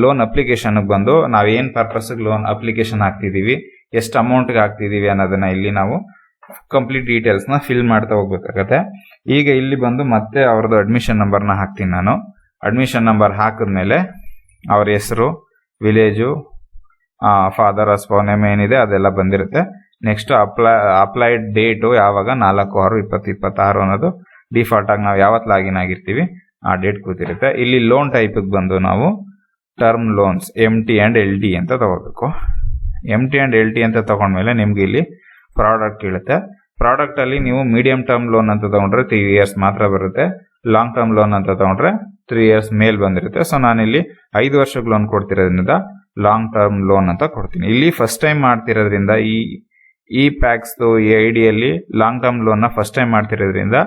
ಲೋನ್ ಅಪ್ಲಿಕೇಶನ್ ಬಂದು ನಾವು ಏನ್ ಪರ್ಪಸ್ ಲೋನ್ ಅಪ್ಲಿಕೇಶನ್ ಹಾಕ್ತಿದೀವಿ, ಎಷ್ಟು ಅಮೌಂಟ್ಗೆ ಹಾಕ್ತಿದೀವಿ ಅನ್ನೋದನ್ನ ಇಲ್ಲಿ ನಾವು ಕಂಪ್ಲೀಟ್ ಡೀಟೇಲ್ಸ್ ನ ಫಿಲ್ ಮಾಡ್ತಾ ಹೋಗ್ಬೇಕಾಗತ್ತೆ. ಈಗ ಇಲ್ಲಿ ಬಂದು ಮತ್ತೆ ಅವ್ರದ್ದು ಅಡ್ಮಿಷನ್ ನಂಬರ್ನ ಹಾಕ್ತೀನಿ ನಾನು. ಅಡ್ಮಿಷನ್ ನಂಬರ್ ಹಾಕಿದ್ಮೇಲೆ ಅವ್ರ ಹೆಸರು, ವಿಲೇಜು, ಫಾದರ್ ನೇಮ್ ಏನಿದೆ ಅದೆಲ್ಲ ಬಂದಿರುತ್ತೆ. ನೆಕ್ಸ್ಟ್ ಅಪ್ಲೈಡ್ ಡೇಟು ಯಾವಾಗ 4/6/2026 ಅನ್ನೋದು ಡಿಫಾಲ್ಟ್ ಆಗಿ ನಾವು ಯಾವತ್ತು ಲಾಗಿನ್ ಆಗಿರ್ತೀವಿ ಆ ಡೇಟ್ ಕೂತಿರುತ್ತೆ. ಇಲ್ಲಿ ಲೋನ್ ಟೈಪ್ ಬಂದು ನಾವು term loans MT and LT ಅಂತ ತಗೋಬೇಕು. MT ಅಂಡ್ LT ಅಂತ ತಗೊಂಡ್ಮೇಲೆ ನಿಮ್ಗೆ ಇಲ್ಲಿ ಪ್ರಾಡಕ್ಟ್ ಇರುತ್ತೆ. ಪ್ರಾಡಕ್ಟ್ ಅಲ್ಲಿ ನೀವು ಮೀಡಿಯಂ ಟರ್ಮ್ ಲೋನ್ ಅಂತ ತಗೊಂಡ್ರೆ 3 years ಮಾತ್ರ ಬರುತ್ತೆ. ಲಾಂಗ್ ಟರ್ಮ್ ಲೋನ್ ಅಂತ ತಗೊಂಡ್ರೆ 3 years ಮೇಲ್ ಬಂದಿರುತ್ತೆ. ಸೊ ನಾನಿಲ್ಲಿ 5 ವರ್ಷಕ್ಕೆ ಲೋನ್ ಕೊಡ್ತಿರೋದ್ರಿಂದ ಲಾಂಗ್ ಟರ್ಮ್ ಲೋನ್ ಅಂತ ಕೊಡ್ತೀನಿ. ಇಲ್ಲಿ ಫಸ್ಟ್ ಟೈಮ್ ಮಾಡ್ತಿರೋದ್ರಿಂದ ಈ ಪ್ಯಾಕ್ಸ್ ಐಡಿಯಲ್ಲಿ ಲಾಂಗ್ ಟರ್ಮ್ ಲೋನ್ ನ ಫಸ್ಟ್ ಟೈಮ್ ಮಾಡ್ತಿರೋದ್ರಿಂದ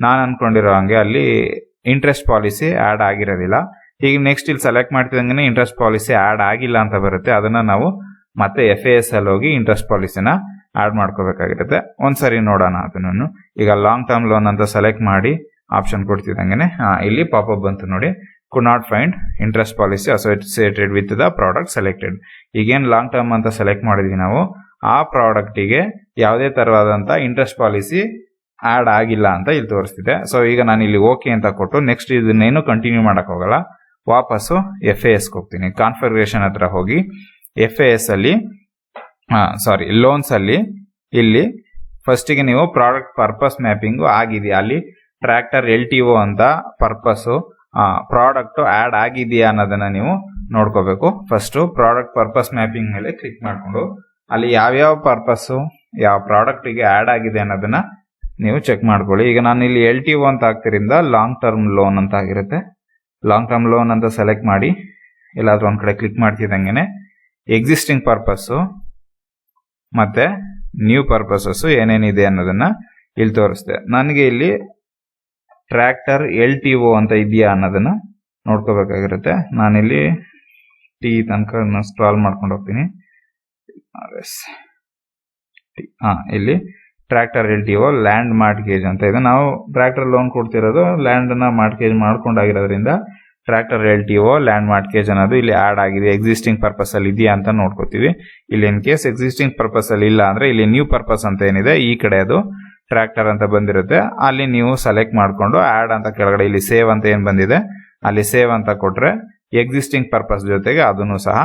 ನಾನು ಅನ್ಕೊಂಡಿರೋ ಹಂಗೆ ಅಲ್ಲಿ ಇಂಟ್ರೆಸ್ಟ್ ಪಾಲಿಸಿ ಆಡ್ ಆಗಿರೋದಿಲ್ಲ. ಈಗ ನೆಕ್ಸ್ಟ್ ಇಲ್ಲಿ ಸೆಲೆಕ್ಟ್ ಮಾಡ್ತಿದಂಗೆ ಇಂಟ್ರೆಸ್ಟ್ ಪಾಲಿಸಿ ಆಡ್ ಆಗಿಲ್ಲ ಅಂತ ಬರುತ್ತೆ. ಅದನ್ನ ನಾವು ಮತ್ತೆ FAS ಅಲ್ಲಿ ಹೋಗಿ ಇಂಟ್ರೆಸ್ಟ್ ಪಾಲಿಸಿನ ಆಡ್ ಮಾಡ್ಕೋಬೇಕಾಗಿರುತ್ತೆ. ಒಂದ್ಸರಿ ನೋಡೋಣ ಅದನ್ನು. ಈಗ ಲಾಂಗ್ ಟರ್ಮ್ ಲೋನ್ ಅಂತ ಸೆಲೆಕ್ಟ್ ಮಾಡಿ ಆಪ್ಷನ್ ಕೊಡ್ತಿದ್ದಂಗೆ ಇಲ್ಲಿ ಪಾಪಪ್ ಬಂತು ನೋಡಿ, could not find interest policy associated with the product selected. ಈಗೇನು ಲಾಂಗ್ ಟರ್ಮ್ ಅಂತ ಸೆಲೆಕ್ಟ್ ಮಾಡಿದ್ವಿ ನಾವು, ಆ ಪ್ರಾಡಕ್ಟಿಗೆ ಯಾವುದೇ ತರವಾದಂತ ಇಂಟ್ರೆಸ್ಟ್ ಪಾಲಿಸಿ ಆಡ್ ಆಗಿಲ್ಲ ಅಂತ ಇಲ್ಲಿ ತೋರಿಸ್ತಿದೆ. ಸೊ ಈಗ ನಾನು ಇಲ್ಲಿ ಓಕೆ ಅಂತ ಕೊಟ್ಟು ನೆಕ್ಸ್ಟ್ ಇದನ್ನೇನು ಕಂಟಿನ್ಯೂ ಮಾಡಕ್ ಹೋಗಲ್ಲ, ವಾಪಸ್ಸು FAS ಹೋಗ್ತೀನಿ. ಕಾನ್ಫಿಗರೇಷನ್ ಹತ್ರ ಹೋಗಿ FAS ಅಲ್ಲಿ ಲೋನ್ಸ್ ಅಲ್ಲಿ ಇಲ್ಲಿ ಫಸ್ಟಿಗೆ ನೀವು ಪ್ರಾಡಕ್ಟ್ ಪರ್ಪಸ್ ಮ್ಯಾಪಿಂಗ್ ಆಗಿದೆಯಾ, ಅಲ್ಲಿ ಟ್ರ್ಯಾಕ್ಟರ್ LTO ಅಂತ ಪರ್ಪಸ್ ಪ್ರಾಡಕ್ಟ್ ಆಡ್ ಆಗಿದೆಯಾ ಅನ್ನೋದನ್ನ ನೀವು ನೋಡ್ಕೋಬೇಕು. ಫಸ್ಟ್ ಪ್ರಾಡಕ್ಟ್ ಪರ್ಪಸ್ ಮ್ಯಾಪಿಂಗ್ ಮೇಲೆ ಕ್ಲಿಕ್ ಮಾಡ್ಕೊಂಡು ಅಲ್ಲಿ ಯಾವ್ಯಾವ ಪರ್ಪಸ್ ಯಾವ ಪ್ರಾಡಕ್ಟ್ ಗೆ ಆಡ್ ಆಗಿದೆ ಅನ್ನೋದನ್ನ ನೀವು ಚೆಕ್ ಮಾಡ್ಕೊಳ್ಳಿ. ಈಗ ನಾನು ಇಲ್ಲಿ LTO ಅಂತ ಆಗ್ತಿರಿಂದ ಲಾಂಗ್ ಟರ್ಮ್ ಲೋನ್ ಅಂತ ಆಗಿರುತ್ತೆ. ಲಾಂಗ್ ಟರ್ಮ್ ಲೋನ್ ಅಂತ ಸೆಲೆಕ್ಟ್ ಮಾಡಿ ಎಲ್ಲಾದ್ರೂ ಒಂದ್ ಕಡೆ ಕ್ಲಿಕ್ ಮಾಡ್ತಿದ್ದಂಗೆನೆ ಎಕ್ಸಿಸ್ಟಿಂಗ್ ಪರ್ಪಸ್ ಮತ್ತೆ ನ್ಯೂ ಪರ್ಪಸಸ್ ಏನೇನಿದೆ ಅನ್ನೋದನ್ನ ಇಲ್ಲಿ ತೋರಿಸ್ತೆ. ನನಗೆ ಇಲ್ಲಿ ಟ್ರ್ಯಾಕ್ಟರ್ LTO ಅಂತ ಇದೆಯಾ ಅನ್ನೋದನ್ನ ನೋಡ್ಕೋಬೇಕಾಗಿರುತ್ತೆ. ನಾನಿಲ್ಲಿ ತನಕ ಸ್ಕ್ರಾಲ್ ಮಾಡ್ಕೊಂಡು ಹೋಗ್ತೀನಿ. ಇಲ್ಲಿ ಟ್ರ್ಯಾಕ್ಟರ್ LTO ಲ್ಯಾಂಡ್ ಮಾರ್ಟ್ಗೇಜ್ ಅಂತ ಇದೆ. ನಾವು ಟ್ರ್ಯಾಕ್ಟರ್ ಲೋನ್ ಕೊಡ್ತಿರೋದು ಲ್ಯಾಂಡ್ ನ ಮಾರ್ಟ್ಗೇಜ್ ಮಾಡ್ಕೊಂಡಾಗಿರೋದ್ರಿಂದ ಟ್ರ್ಯಾಕ್ಟರ್ LTO ಲ್ಯಾಂಡ್ ಮಾರ್ಟ್ಗೇಜ್ ಅನ್ನೋದು ಇಲ್ಲಿ ಆಡ್ ಆಗಿದೆ. ಎಕ್ಸಿಸ್ಟಿಂಗ್ ಪರ್ಪಸ್ ಅಲ್ಲಿ ಇದೆಯಾ ಅಂತ ನೋಡ್ಕೋತೀವಿ. ಇಲ್ಲಿ ಇನ್ ಕೇಸ್ ಎಕ್ಸಿಸ್ಟಿಂಗ್ ಪರ್ಪಸ್ ಅಲ್ಲಿ ಇಲ್ಲ ಅಂದ್ರೆ ಇಲ್ಲಿ ನ್ಯೂ ಪರ್ಪಸ್ ಅಂತ ಏನಿದೆ ಈ ಕಡೆ ಅದು ಟ್ರ್ಯಾಕ್ಟರ್ ಅಂತ ಬಂದಿರುತ್ತೆ. ಅಲ್ಲಿ ನೀವು ಸೆಲೆಕ್ಟ್ ಮಾಡ್ಕೊಂಡು ಆಡ್ ಅಂತ ಕೆಳಗಡೆ ಇಲ್ಲಿ ಸೇವ್ ಅಂತ ಏನ್ ಬಂದಿದೆ ಅಲ್ಲಿ ಸೇವ್ ಅಂತ ಕೊಟ್ರೆ ಎಕ್ಸಿಸ್ಟಿಂಗ್ ಪರ್ಪಸ್ ಜೊತೆಗೆ ಅದನ್ನು ಸಹ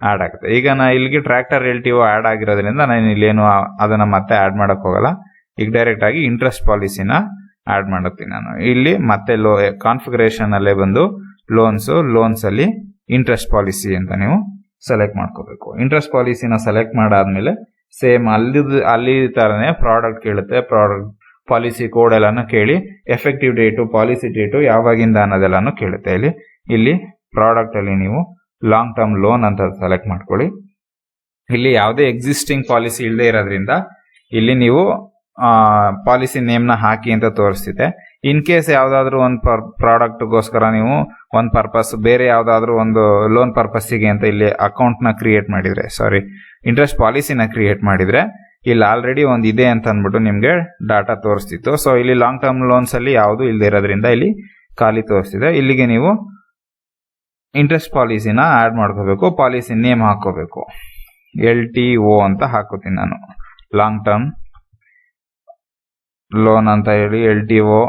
ಆಡ್ ಆಗುತ್ತೆ. ಈಗ ನಾ ಇಲ್ಲಿಗೆ ಟ್ರ್ಯಾಕ್ಟರ್ LTO ಆಡ್ ಆಗಿರೋದ್ರಿಂದ ನಾನು ಇಲ್ಲೇನು ಅದನ್ನ ಮತ್ತೆ ಆಡ್ ಮಾಡಕ್ ಹೋಗಲ್ಲ. ಈಗ ಡೈರೆಕ್ಟ್ ಆಗಿ ಇಂಟ್ರೆಸ್ಟ್ ಪಾಲಿಸಿನ ಆಡ್ ಮಾಡುತ್ತೀನಿ ನಾನು. ಇಲ್ಲಿ ಮತ್ತೆ ಕಾನ್ಫಿಗರೇಷನ್ ಅಲ್ಲೇ ಬಂದು ಲೋನ್ಸ್ ಅಲ್ಲಿ ಇಂಟ್ರೆಸ್ಟ್ ಪಾಲಿಸಿ ಅಂತ ನೀವು ಸೆಲೆಕ್ಟ್ ಮಾಡ್ಕೋಬೇಕು. ಇಂಟ್ರೆಸ್ಟ್ ಪಾಲಿಸಿನ ಸೆಲೆಕ್ಟ್ ಮಾಡಾದ್ಮೇಲೆ ಸೇಮ್ ಅಲ್ಲಿ ತರನೇ ಪ್ರಾಡಕ್ಟ್ ಕೇಳುತ್ತೆ. ಪ್ರಾಡಕ್ಟ್ ಪಾಲಿಸಿ ಕೋಡ್ ಎಲ್ಲಾನು ಕೇಳಿ ಎಫೆಕ್ಟಿವ್ ಡೇಟು ಪಾಲಿಸಿ ಡೇಟು ಯಾವಾಗಿಂದ ಅನ್ನೋದೆಲ್ಲಾನು ಕೇಳುತ್ತೆ. ಇಲ್ಲಿ ಪ್ರಾಡಕ್ಟ್ ಅಲ್ಲಿ ನೀವು ಲಾಂಗ್ ಟರ್ಮ್ ಲೋನ್ ಅಂತ ಸೆಲೆಕ್ಟ್ ಮಾಡ್ಕೊಳ್ಳಿ. ಇಲ್ಲಿ ಯಾವುದೇ ಎಕ್ಸಿಸ್ಟಿಂಗ್ ಪಾಲಿಸಿ ಇಲ್ಲದೆ ಇರೋದ್ರಿಂದ ಇಲ್ಲಿ ನೀವು ಪಾಲಿಸಿ ನೇಮ್ನ ಹಾಕಿ ಅಂತ ತೋರಿಸ್ತಿದೆ. ಇನ್ ಕೇಸ್ ಯಾವ್ದಾದ್ರು ಒಂದು ಪ್ರಾಡಕ್ಟ್ಗೋಸ್ಕರ ನೀವು ಒಂದು ಪರ್ಪಸ್ ಬೇರೆ ಯಾವ್ದಾದ್ರು ಒಂದು ಲೋನ್ ಪರ್ಪಸ್ಸಿಗೆ ಅಂತ ಇಲ್ಲಿ ಅಕೌಂಟ್ನ ಕ್ರಿಯೇಟ್ ಮಾಡಿದ್ರೆ ಇಂಟ್ರೆಸ್ಟ್ ಪಾಲಿಸಿನ ಕ್ರಿಯೇಟ್ ಮಾಡಿದ್ರೆ ಇಲ್ಲಿ ಆಲ್ರೆಡಿ ಒಂದು ಇದೆ ಅಂತ ಅಂದ್ಬಿಟ್ಟು ನಿಮ್ಗೆ ಡಾಟಾ ತೋರಿಸ್ತಿತ್ತು. ಸೊ ಇಲ್ಲಿ ಲಾಂಗ್ ಟರ್ಮ್ ಲೋನ್ಸ್ ಅಲ್ಲಿ ಯಾವುದು ಇಲ್ಲದೆ ಇರೋದ್ರಿಂದ ಇಲ್ಲಿ ಖಾಲಿ ತೋರಿಸ್ತಿದೆ. ಇಲ್ಲಿಗೆ ನೀವು ಇಂಟ್ರೆಸ್ಟ್ ಪಾಲಿಸಿನ ಆಡ್ ಮಾಡ್ಕೋಬೇಕು. ಪಾಲಿಸಿ ನೇಮ್ ಹಾಕೋಬೇಕು. LTO ಅಂತ ಹಾಕೋತೀನಿ ನಾನು. ಲಾಂಗ್ ಟರ್ಮ್ ಲೋನ್ ಅಂತ ಹೇಳಿ LTO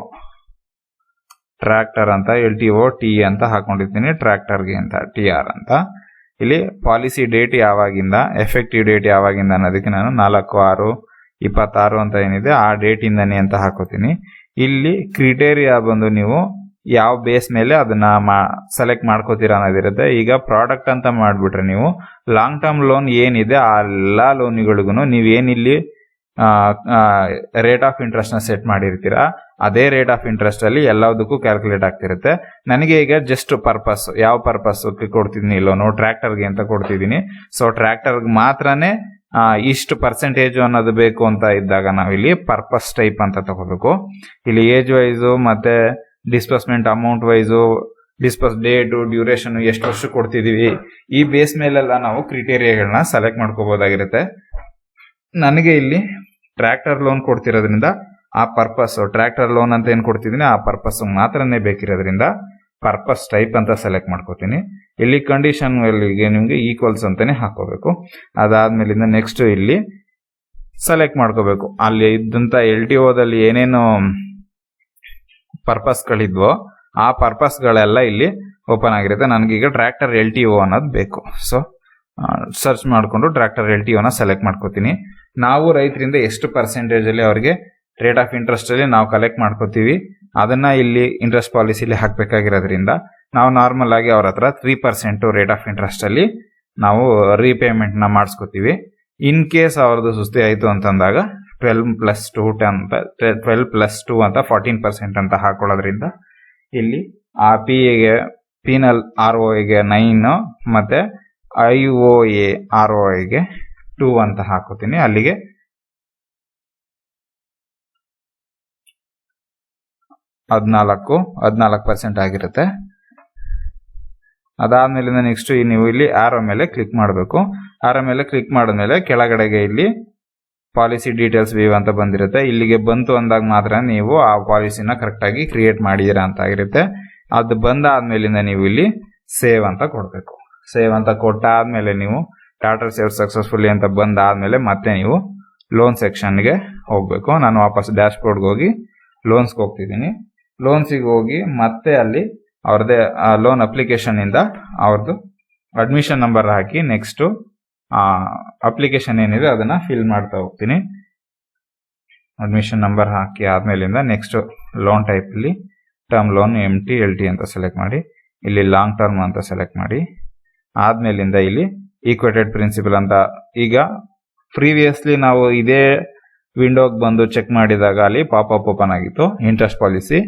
ಟ್ರ್ಯಾಕ್ಟರ್ ಅಂತ LTO T ಅಂತ ಹಾಕೊಂಡಿರ್ತೀನಿ. ಟ್ರ್ಯಾಕ್ಟರ್ಗೆ ಅಂತ TR ಅಂತ. ಇಲ್ಲಿ ಪಾಲಿಸಿ ಡೇಟ್ ಯಾವಾಗಿಂದ ಎಫೆಕ್ಟಿವ್ ಡೇಟ್ ಯಾವಾಗಿಂದ ಅನ್ನೋದಕ್ಕೆ ನಾನು 4/6/26 ಅಂತ ಏನಿದೆ ಆ ಡೇಟ್ ಇಂದಾನೆ ಅಂತ ಹಾಕೋತೀನಿ. ಇಲ್ಲಿ ಕ್ರಿಟೇರಿಯಾ ಬಂದು ನೀವು ಯಾವ ಬೇಸ್ ಮೇಲೆ ಅದನ್ನ ಸೆಲೆಕ್ಟ್ ಮಾಡ್ಕೋತೀರಾ ಅನ್ನೋದಿರುತ್ತೆ. ಈಗ ಪ್ರಾಡಕ್ಟ್ ಅಂತ ಮಾಡ್ಬಿಟ್ರೆ ನೀವು ಲಾಂಗ್ ಟರ್ಮ್ ಲೋನ್ ಏನಿದೆ ಆ ಎಲ್ಲಾ ಲೋನ್ಗಳಿಗೂ ನೀವೇನಿಲ್ಲಿ ರೇಟ್ ಆಫ್ ಇಂಟ್ರೆಸ್ಟ್ ನ ಸೆಟ್ ಮಾಡಿರ್ತೀರಾ ಅದೇ ರೇಟ್ ಆಫ್ ಇಂಟ್ರೆಸ್ಟ್ ಅಲ್ಲಿ ಎಲ್ಲದಕ್ಕೂ ಕ್ಯಾಲ್ಕುಲೇಟ್ ಆಗ್ತಿರುತ್ತೆ. ನನಗೆ ಈಗ ಜಸ್ಟ್ ಪರ್ಪಸ್ ಯಾವ ಪರ್ಪಸ್ ಕೊಡ್ತಿದ್ದೀನಿ ಲೋನು ಟ್ರ್ಯಾಕ್ಟರ್ಗೆ ಅಂತ ಕೊಡ್ತಿದ್ದೀನಿ. ಸೊ ಟ್ರ್ಯಾಕ್ಟರ್ಗೆ ಮಾತ್ರನೇ ಇಷ್ಟು ಪರ್ಸೆಂಟೇಜ್ ಅನ್ನೋದು ಬೇಕು ಅಂತ ಇದ್ದಾಗ ನಾವಿಲ್ಲಿ ಪರ್ಪಸ್ ಟೈಪ್ ಅಂತ ತಗೋಬೇಕು. ಇಲ್ಲಿ ಏಜ್ ವೈಸು ಮತ್ತೆ disbursement amount wise disburse date duration ಎಷ್ಟು ವರ್ಷ ಕೊಡ್ತಿದೀವಿ ಈ ಬೇಸ್ ಮೇಲೆಲ್ಲ ನಾವು ಕ್ರಿಟೇರಿಯಾಗಳನ್ನ ಸೆಲೆಕ್ಟ್ ಮಾಡ್ಕೋಬಹುದಾಗಿರುತ್ತೆ. ನನಗೆ ಇಲ್ಲಿ ಟ್ರ್ಯಾಕ್ಟರ್ ಲೋನ್ ಕೊಡ್ತಿರೋದ್ರಿಂದ ಆ ಪರ್ಪಸ್ ಟ್ರ್ಯಾಕ್ಟರ್ ಲೋನ್ ಅಂತ ಏನ್ ಕೊಡ್ತಿದ್ದೀನಿ ಆ ಪರ್ಪಸ್ ಮಾತ್ರನೇ ಬೇಕಿರೋದ್ರಿಂದ ಪರ್ಪಸ್ ಟೈಪ್ ಅಂತ ಸೆಲೆಕ್ಟ್ ಮಾಡ್ಕೋತೀನಿ. ಇಲ್ಲಿ ಕಂಡೀಷನ್ ನಿಮ್ಗೆ ಈಕ್ವಲ್ಸ್ ಅಂತಾನೆ ಹಾಕೋಬೇಕು. ಅದಾದ್ಮೇಲಿಂದ ನೆಕ್ಸ್ಟ್ ಇಲ್ಲಿ ಸೆಲೆಕ್ಟ್ ಮಾಡ್ಕೋಬೇಕು. ಅಲ್ಲಿ ಇದ್ದಂತ LTOದಲ್ಲಿ ಏನೇನು ಪರ್ಪಸ್ಗಳಿದ್ವೋ ಆ ಪರ್ಪಸ್ಗಳೆಲ್ಲ ಇಲ್ಲಿ ಓಪನ್ ಆಗಿರುತ್ತೆ. ನನಗೀಗ ಟ್ರ್ಯಾಕ್ಟರ್ LTO ಅನ್ನೋದು ಬೇಕು. ಸೊ ಸರ್ಚ್ ಮಾಡಿಕೊಂಡು ಟ್ರ್ಯಾಕ್ಟರ್ LTOನ ಸೆಲೆಕ್ಟ್ ಮಾಡ್ಕೋತೀನಿ. ನಾವು ರೈತರಿಂದ ಎಷ್ಟು ಪರ್ಸೆಂಟೇಜ್ ಅಲ್ಲಿ ಅವರಿಗೆ ರೇಟ್ ಆಫ್ ಇಂಟ್ರೆಸ್ಟ್ ಅಲ್ಲಿ ನಾವು ಕಲೆಕ್ಟ್ ಮಾಡ್ಕೋತೀವಿ ಅದನ್ನ ಇಲ್ಲಿ ಇಂಟ್ರೆಸ್ಟ್ ಪಾಲಿಸಿಲಿ ಹಾಕ್ಬೇಕಾಗಿರೋದ್ರಿಂದ ನಾವು ನಾರ್ಮಲ್ ಆಗಿ ಅವ್ರ ಹತ್ರ 3% ರೇಟ್ ಆಫ್ ಇಂಟ್ರೆಸ್ಟ್ ಅಲ್ಲಿ ನಾವು ರೀಪೇಮೆಂಟ್ ನ ಮಾಡಿಸ್ಕೋತೀವಿ. ಇನ್ ಕೇಸ್ ಅವ್ರದ್ದು ಸುಸ್ತಿ ಆಯ್ತು ಅಂತಂದಾಗ 12+2 ಅಂತ 12+2 ಅಂತ 14% ಅಂತ ಹಾಕೊಳ್ಳೋದ್ರಿಂದ ಇಲ್ಲಿ ಆ ಪೀನಲ್ ROIಗೆ 9 ಮತ್ತೆ IOA ROIಗೆ 2 ಅಂತ ಹಾಕೋತೀನಿ. ಅಲ್ಲಿಗೆ 14% ಆಗಿರುತ್ತೆ. ಅದಾದ್ಮೇಲೆ ನೆಕ್ಸ್ಟ್ ನೀವು ಇಲ್ಲಿ ಆರೋ ಮೇಲೆ ಕ್ಲಿಕ್ ಮಾಡಬೇಕು. ಆರೋ ಮೇಲೆ ಕ್ಲಿಕ್ ಮಾಡಿದ್ಮೇಲೆ ಕೆಳಗಡೆಗೆ ಇಲ್ಲಿ ಪಾಲಿಸಿ ಡೀಟೇಲ್ಸ್ ವ್ಯೂ ಅಂತ ಬಂದಿರುತ್ತೆ. ಇಲ್ಲಿಗೆ ಬಂತು ಅಂದಾಗ ಮಾತ್ರ ನೀವು ಆ ಪಾಲಿಸಿನ ಕರೆಕ್ಟ್ ಆಗಿ ಕ್ರಿಯೇಟ್ ಮಾಡಿದೀರಾ ಅಂತ ಆಗಿರುತ್ತೆ. ಅದು ಬಂದಾದ್ಮೇಲಿಂದ ನೀವು ಇಲ್ಲಿ ಸೇವ್ ಅಂತ ಕೊಡಬೇಕು. ಸೇವ್ ಅಂತ ಕೊಟ್ಟಾದ್ಮೇಲೆ ನೀವು ಟಾಟಾ ಸೇವ್ ಸಕ್ಸಸ್ಫುಲಿ ಅಂತ ಬಂದಾದ್ಮೇಲೆ ಮತ್ತೆ ನೀವು ಲೋನ್ ಸೆಕ್ಷನ್ಗೆ ಹೋಗ್ಬೇಕು. ನಾನು ವಾಪಸ್ ಡ್ಯಾಶ್ ಬೋರ್ಡ್ಗೆ ಹೋಗಿ ಲೋನ್ಸ್ಗೆ ಹೋಗ್ತಿದ್ದೀನಿ. ಲೋನ್ಸಿಗೆ ಹೋಗಿ ಮತ್ತೆ ಅಲ್ಲಿ ಅವ್ರದ್ದೇ ಲೋನ್ ಅಪ್ಲಿಕೇಶನ್ ಇಂದ ಅವ್ರದ್ದು ಅಡ್ಮಿಷನ್ ನಂಬರ್ ಹಾಕಿ ನೆಕ್ಸ್ಟ್ ಅಪ್ಲಿಕೇಶನ್ ಏನಿದೆ ಅದನ್ನ ಫಿಲ್ ಮಾಡ್ತಾ ಹೋಗ್ತೀನಿ. ಅಡ್ಮಿಷನ್ ನಂಬರ್ ಹಾಕಿ ಆದ್ಮೇಲಿಂದ ನೆಕ್ಸ್ಟ್ ಲೋನ್ ಟೈಪ್ ಅಲ್ಲಿ ಟರ್ಮ್ ಲೋನ್ MT LT ಅಂತ ಸೆಲೆಕ್ಟ್ ಮಾಡಿ ಇಲ್ಲಿ ಲಾಂಗ್ ಟರ್ಮ್ ಅಂತ ಸೆಲೆಕ್ಟ್ ಮಾಡಿ ಆದ್ಮೇಲಿಂದ ಇಲ್ಲಿ ಈಕ್ವೇಟೆಡ್ ಪ್ರಿನ್ಸಿಪಲ್ ಅಂತ ಈಗ ಪ್ರೀವಿಯಸ್ಲಿ ನಾವು ಇದೇ ವಿಂಡೋಗೆ ಬಂದು ಚೆಕ್ ಮಾಡಿದಾಗ ಅಲ್ಲಿ ಪಾಪ್ಅಪ್ ಓಪನ್ ಆಗಿತ್ತು ಇಂಟ್ರೆಸ್ಟ್ ಪಾಲಿಸಿ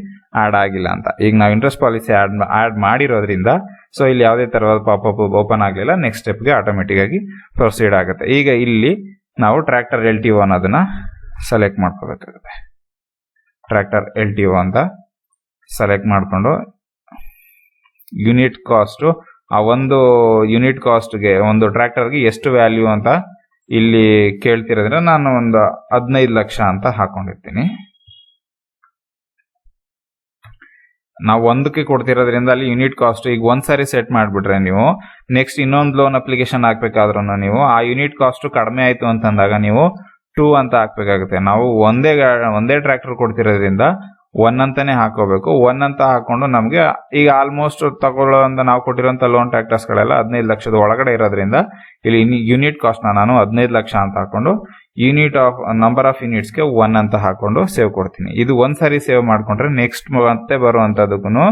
ಆಡ್ ಆಗಿಲ್ಲ ಅಂತ. ಈಗ ನಾವು ಇಂಟ್ರೆಸ್ಟ್ ಪಾಲಿಸಿ ಆಡ್ ಮಾಡಿರೋದ್ರಿಂದ ಸೊ ಇಲ್ಲಿ ಯಾವುದೇ ತರವಾದ ಪಾಪ್ಅಪ್ ಓಪನ್ ಆಗಲಿಲ್ಲ. ನೆಕ್ಸ್ಟ್ ಸ್ಟೆಪ್ಗೆ ಆಟೋಮೆಟಿಕ್ ಆಗಿ ಪ್ರೊಸೀಡ್ ಆಗುತ್ತೆ. ಈಗ ಇಲ್ಲಿ ನಾವು ಟ್ರ್ಯಾಕ್ಟರ್ LTO ಅನ್ನೋದನ್ನ ಸೆಲೆಕ್ಟ್ ಮಾಡ್ಕೋಬೇಕಾಗುತ್ತೆ. ಟ್ರ್ಯಾಕ್ಟರ್ LTO ಅಂತ ಸೆಲೆಕ್ಟ್ ಮಾಡಿಕೊಂಡು ಯೂನಿಟ್ ಕಾಸ್ಟ್ ಆ ಒಂದು ಯೂನಿಟ್ ಕಾಸ್ಟ್ಗೆ ಒಂದು ಟ್ರ್ಯಾಕ್ಟರ್ಗೆ ಎಷ್ಟು ವ್ಯಾಲ್ಯೂ ಅಂತ ಇಲ್ಲಿ ಕೇಳ್ತಿರೋದ್ರೆ ನಾನು ಒಂದು 15 ಲಕ್ಷ ಅಂತ ಹಾಕೊಂಡಿರ್ತೀನಿ. ನಾವು ಒಂದಕ್ಕೆ ಕೊಡ್ತಿರೋದ್ರಿಂದ ಅಲ್ಲಿ ಯೂನಿಟ್ ಕಾಸ್ಟ್ ಈಗ ಒಂದ್ಸಾರಿ ಸೆಟ್ ಮಾಡಿಬಿಟ್ರೆ ನೀವು ನೆಕ್ಸ್ಟ್ ಇನ್ನೊಂದು ಲೋನ್ ಅಪ್ಲಿಕೇಶನ್ ಹಾಕ್ಬೇಕಾದ್ರೂ ನೀವು ಆ ಯೂನಿಟ್ ಕಾಸ್ಟ್ ಕಡಿಮೆ ಆಯ್ತು ಅಂತಂದಾಗ ನೀವು 2 ಅಂತ ಹಾಕ್ಬೇಕಾಗುತ್ತೆ. ನಾವು ಒಂದೇ ಟ್ರ್ಯಾಕ್ಟರ್ ಕೊಡ್ತಿರೋದ್ರಿಂದ 1 ಅಂತಾನೆ ಹಾಕೋಬೇಕು. 1 ಅಂತ ಹಾಕೊಂಡು ನಮಗೆ ಈಗ ಆಲ್ಮೋಸ್ಟ್ ತಗೊಳ್ಳೋಂತ ನಾವು ಕೊಟ್ಟಿರುವಂತ ಲೋನ್ ಟ್ಯಾಕ್ಟರ್ಸ್ಗಳೆಲ್ಲ 15 ಲಕ್ಷದ ಒಳಗಡೆ ಇರೋದ್ರಿಂದ ಇಲ್ಲಿ ಯೂನಿಟ್ ಕಾಸ್ಟ್ ನಾನು 15 ಲಕ್ಷ ಅಂತ ಹಾಕೊಂಡು ಯೂನಿಟ್ ಆಫ್ ನಂಬರ್ ಆಫ್ ಯೂನಿಟ್ಸ್ಗೆ 1 ಅಂತ ಹಾಕೊಂಡು ಸೇವ್ ಕೊಡ್ತೀನಿ. ಇದು ಒಂದ್ಸರಿ ಸೇವ್ ಮಾಡ್ಕೊಂಡ್ರೆ ನೆಕ್ಸ್ಟ್ ಮತ್ತೆ ಬರುವಂತದಕ್ಕೂ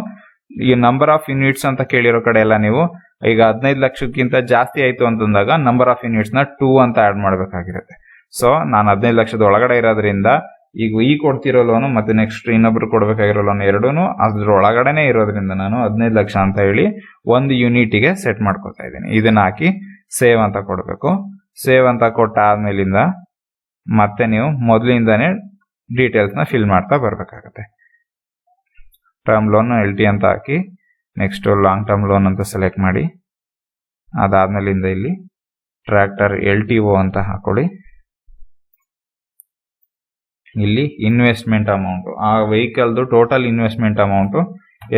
ಈ ನಂಬರ್ ಆಫ್ ಯೂನಿಟ್ಸ್ ಅಂತ ಕೇಳಿರೋ ಕಡೆ ಎಲ್ಲ ನೀವು ಈಗ 15 ಲಕ್ಷಕ್ಕಿಂತ ಜಾಸ್ತಿ ಆಯ್ತು ಅಂತಂದಾಗ ನಂಬರ್ ಆಫ್ ಯೂನಿಟ್ಸ್ ನ 2 ಅಂತ ಆಡ್ ಮಾಡ್ಬೇಕಾಗಿರುತ್ತೆ. ಸೊ ನಾನು 15 ಲಕ್ಷದ ಒಳಗಡೆ ಇರೋದ್ರಿಂದ ಈಗ ಈ ಕೊಡ್ತಿರೋ ಲೋನು ಮತ್ತೆ ನೆಕ್ಸ್ಟ್ ಇನ್ನೊಬ್ರು ಕೊಡ್ಬೇಕಾಗಿರೋ ಲೋನ್ ಎರಡೂನು ಅದ್ರ ಒಳಗಡೆನೆ ಇರೋದ್ರಿಂದ ನಾನು 15 ಲಕ್ಷ ಅಂತ ಹೇಳಿ ಒಂದು ಯೂನಿಟಿಗೆ ಸೆಟ್ ಮಾಡ್ಕೊತಾ ಇದ್ದೀನಿ. ಇದನ್ನ ಹಾಕಿ ಸೇವ್ ಅಂತ ಕೊಡಬೇಕು. ಸೇವ್ ಅಂತ ಕೊಟ್ಟ ಆದ್ಮೇಲಿಂದ ಮತ್ತೆ ನೀವು ಮೊದಲಿಂದಾನೇ ಡೀಟೇಲ್ಸ್ ನ ಫಿಲ್ ಮಾಡ್ತಾ ಬರ್ಬೇಕಾಗತ್ತೆ. ಟರ್ಮ್ ಲೋನ್ LT ಅಂತ ಹಾಕಿ ನೆಕ್ಸ್ಟ್ ಲಾಂಗ್ ಟರ್ಮ್ ಲೋನ್ ಅಂತ ಸೆಲೆಕ್ಟ್ ಮಾಡಿ ಅದಾದ್ಮೇಲಿಂದ ಇಲ್ಲಿ ಟ್ರ್ಯಾಕ್ಟರ್ LTO ಅಂತ ಹಾಕೊಳ್ಳಿ. ಇಲ್ಲಿ ಇನ್ವೆಸ್ಟ್ಮೆಂಟ್ ಅಮೌಂಟ್ ಆ ವೆಹಿಕಲ್ದು ಟೋಟಲ್ ಇನ್ವೆಸ್ಟ್ಮೆಂಟ್ ಅಮೌಂಟ್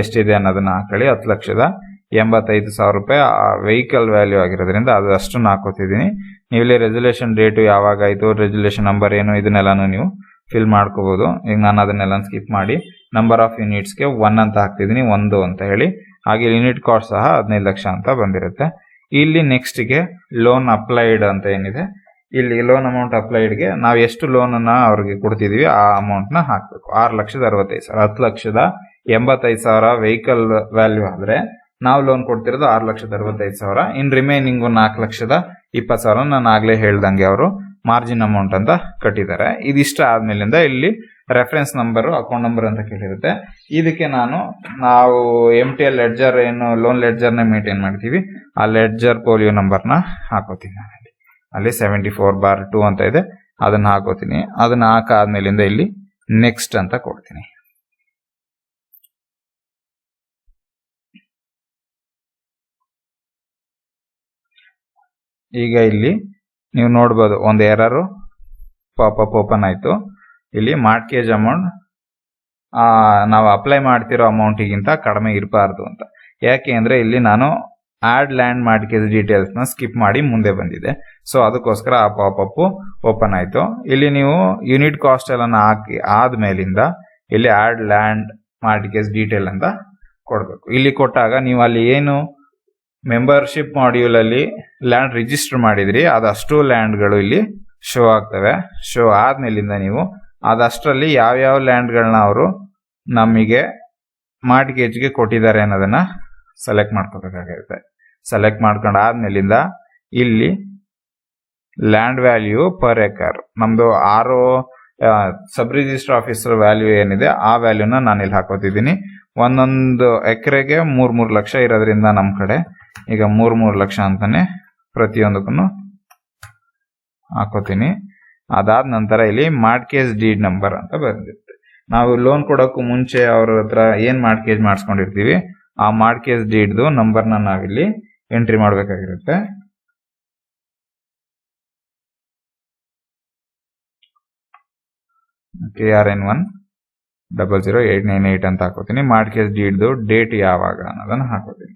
ಎಷ್ಟಿದೆ ಅನ್ನೋದನ್ನ ಹಾಕೊಳ್ಳಿ. 10,85,000 ರೂಪಾಯಿ ಆ ವೆಹಿಕಲ್ ವ್ಯಾಲ್ಯೂ ಆಗಿರೋದ್ರಿಂದ ಅದು ಅಷ್ಟನ್ನು ಹಾಕೋತಿದ್ದೀನಿ. ನೀವು ಇಲ್ಲಿ ರೆಸಲ್ಯೂಷನ್ ಡೇಟು ಯಾವಾಗ ಆಯಿತು, ರೆಸಲ್ಯೂಷನ್ ನಂಬರ್ ಏನು, ಇದನ್ನೆಲ್ಲಾನು ನೀವು ಫಿಲ್ ಮಾಡ್ಕೋಬಹುದು. ಈಗ ನಾನು ಅದನ್ನೆಲ್ಲ ಸ್ಕಿಪ್ ಮಾಡಿ ನಂಬರ್ ಆಫ್ ಯೂನಿಟ್ಸ್ಗೆ 1 ಅಂತ ಹಾಕ್ತಿದ್ದೀನಿ, 1 ಅಂತ ಹೇಳಿ. ಹಾಗೆ ಯೂನಿಟ್ ಕಾಸ್ಟ್ ಸಹ 15 ಲಕ್ಷ ಅಂತ ಬಂದಿರುತ್ತೆ. ಇಲ್ಲಿ ನೆಕ್ಸ್ಟ್ಗೆ ಲೋನ್ ಅಪ್ಲೈಡ್ ಅಂತ ಏನಿದೆ, ಇಲ್ಲಿ ಲೋನ್ ಅಮೌಂಟ್ ಅಪ್ಲೈಡ್ಗೆ ನಾವು ಎಷ್ಟು ಲೋನ್ ಅನ್ನ ಅವ್ರಿಗೆ ಕೊಡ್ತಿದೀವಿ ಆ ಅಮೌಂಟ್ ನ ಹಾಕ್ಬೇಕು. 6,65,000 10,85,000 ವೆಹಿಕಲ್ ವ್ಯಾಲ್ಯೂ ಆದ್ರೆ ನಾವು ಲೋನ್ ಕೊಡ್ತಿರೋದು 6,65,000. ಇನ್ ರಿಮೈನಿಂಗ್ 4,20,000 ನಾನು ಆಗ್ಲೇ ಹೇಳ್ದಂಗೆ ಅವರು ಮಾರ್ಜಿನ್ ಅಮೌಂಟ್ ಅಂತ ಕಟ್ಟಿದ್ದಾರೆ. ಇದಿಷ್ಟ ಆದ್ಮೇಲಿಂದ ಇಲ್ಲಿ ರೆಫರೆನ್ಸ್ ನಂಬರ್, ಅಕೌಂಟ್ ನಂಬರ್ ಅಂತ ಕೇಳಿರುತ್ತೆ. ಇದಕ್ಕೆ ನಾವು MTL ಲೆಡ್ಜರ್ ಏನು ಲೋನ್ ಲೆಡ್ಜರ್ ನ ಮೇಂಟೈನ್ ಮಾಡ್ತೀವಿ, ಆ ಲೆಡ್ಜರ್ ಪೋಲಿಯೋ ನಂಬರ್ ನ ಹಾಕೋತೀನಿ. ನಾನು ಅಲ್ಲಿ 74/2 ಅಂತ ಇದೆ, ಅದನ್ನ ಹಾಕೋತೀನಿ. ಅದನ್ನ ಹಾಕಾದ್ಮೇಲಿಂದ ಇಲ್ಲಿ ನೆಕ್ಸ್ಟ್ ಅಂತ ಕೊಡ್ತೀನಿ. ಈಗ ಇಲ್ಲಿ ನೀವು ನೋಡ್ಬೋದು ಒಂದು ಎರರ್ ಪಾಪಪ್ ಓಪನ್ ಆಯ್ತು. ಇಲ್ಲಿ ಮಾರ್ಟ್ಗೇಜ್ ಅಮೌಂಟ್ ನಾವು ಅಪ್ಲೈ ಮಾಡ್ತಿರೋ ಅಮೌಂಟಿಗಿಂತ ಕಡಿಮೆ ಇರಬಾರ್ದು ಅಂತ. ಯಾಕೆ ಅಂದ್ರೆ ಇಲ್ಲಿ ನಾನು ಆಡ್ ಲ್ಯಾಂಡ್ ಮಾರ್ಟ್ಗೇಜ್ ಡೀಟೇಲ್ಸ್ ನ ಸ್ಕಿಪ್ ಮಾಡಿ ಮುಂದೆ ಬಂದಿದೆ. ಸೊ ಅದಕ್ಕೋಸ್ಕರ ಆ ಪಾಪಪ್ ಓಪನ್ ಆಯ್ತು. ಇಲ್ಲಿ ನೀವು ಯೂನಿಟ್ ಕಾಸ್ಟ್ ಎಲ್ಲ ಹಾಕಿ ಆದ್ಮೇಲಿಂದ ಇಲ್ಲಿ ಆಡ್ ಲ್ಯಾಂಡ್ ಮಾರ್ಟ್ಗೇಜ್ ಡೀಟೇಲ್ ಅಂತ ಕೊಡ್ಬೇಕು. ಇಲ್ಲಿ ಕೊಟ್ಟಾಗ ನೀವು ಅಲ್ಲಿ ಏನು ಮೆಂಬರ್ಶಿಪ್ ಮಾಡ್ಯೂಲ್ ಅಲ್ಲಿ ಲ್ಯಾಂಡ್ ರಿಜಿಸ್ಟರ್ ಮಾಡಿದ್ರಿ ಅದಷ್ಟು ಲ್ಯಾಂಡ್ಗಳು ಇಲ್ಲಿ ಶೋ ಆಗ್ತವೆ. ಶೋ ಆದ್ಮೇಲಿಂದ ನೀವು ಅದಷ್ಟರಲ್ಲಿ ಯಾವ್ಯಾವ ಲ್ಯಾಂಡ್ಗಳನ್ನ ಅವರು ನಮಗೆ ಮಾರ್ಟ್ಗೇಜ್ಗೆ ಕೊಟ್ಟಿದ್ದಾರೆ ಅನ್ನೋದನ್ನ ಸೆಲೆಕ್ಟ್ ಮಾಡ್ಕೋಬೇಕಾಗಿರುತ್ತೆ. ಸೆಲೆಕ್ಟ್ ಮಾಡ್ಕೊಂಡು ಆದ್ಮೇಲಿಂದ ಇಲ್ಲಿ ಲ್ಯಾಂಡ್ ವ್ಯಾಲ್ಯೂ ಪರ್ ಎಕರ್ ನಮ್ದು 6 ಸಬ್ ರಿಜಿಸ್ಟರ್ ಆಫೀಸರ್ ವ್ಯಾಲ್ಯೂ ಏನಿದೆ ಆ ವ್ಯಾಲ್ಯೂನ ನಾನು ಇಲ್ಲಿ ಹಾಕೋತಿದ್ದೀನಿ. ಒಂದೊಂದು ಎಕರೆಗೆ 3 ಲಕ್ಷ ಇರೋದ್ರಿಂದ ನಮ್ಮ ಕಡೆ ಈಗ 3 ಲಕ್ಷ ಅಂತಾನೆ ಪ್ರತಿಯೊಂದಕ್ಕೂ ಹಾಕೋತೀನಿ. ಅದಾದ ನಂತರ ಇಲ್ಲಿ ಮಾರ್ಟ್ಗೇಜ್ ಡೀಡ್ ನಂಬರ್ ಅಂತ ಬಂದಿರುತ್ತೆ. ನಾವು ಲೋನ್ ಕೊಡೋಕ್ಕೂ ಮುಂಚೆ ಅವ್ರ ಹತ್ರ ಏನ್ ಮಾರ್ಟ್ಗೇಜ್ ಮಾಡಿಸ್ಕೊಂಡಿರ್ತೀವಿ ಆ ಮಾರ್ಟ್ಗೇಜ್ ಡೀಡ್ದು ನಂಬರ್ನ ನಾವಿಲ್ಲಿ ಎಂಟ್ರಿ ಮಾಡಬೇಕಾಗಿರುತ್ತೆ. KRN1 00898 ಅಂತ ಹಾಕೋತೀನಿ. ಮಾರ್ಟ್ಗೇಜ್ ಡೀಡ್ದು ಡೇಟ್ ಯಾವಾಗ ಅನ್ನೋದನ್ನ ಹಾಕೋತೀನಿ.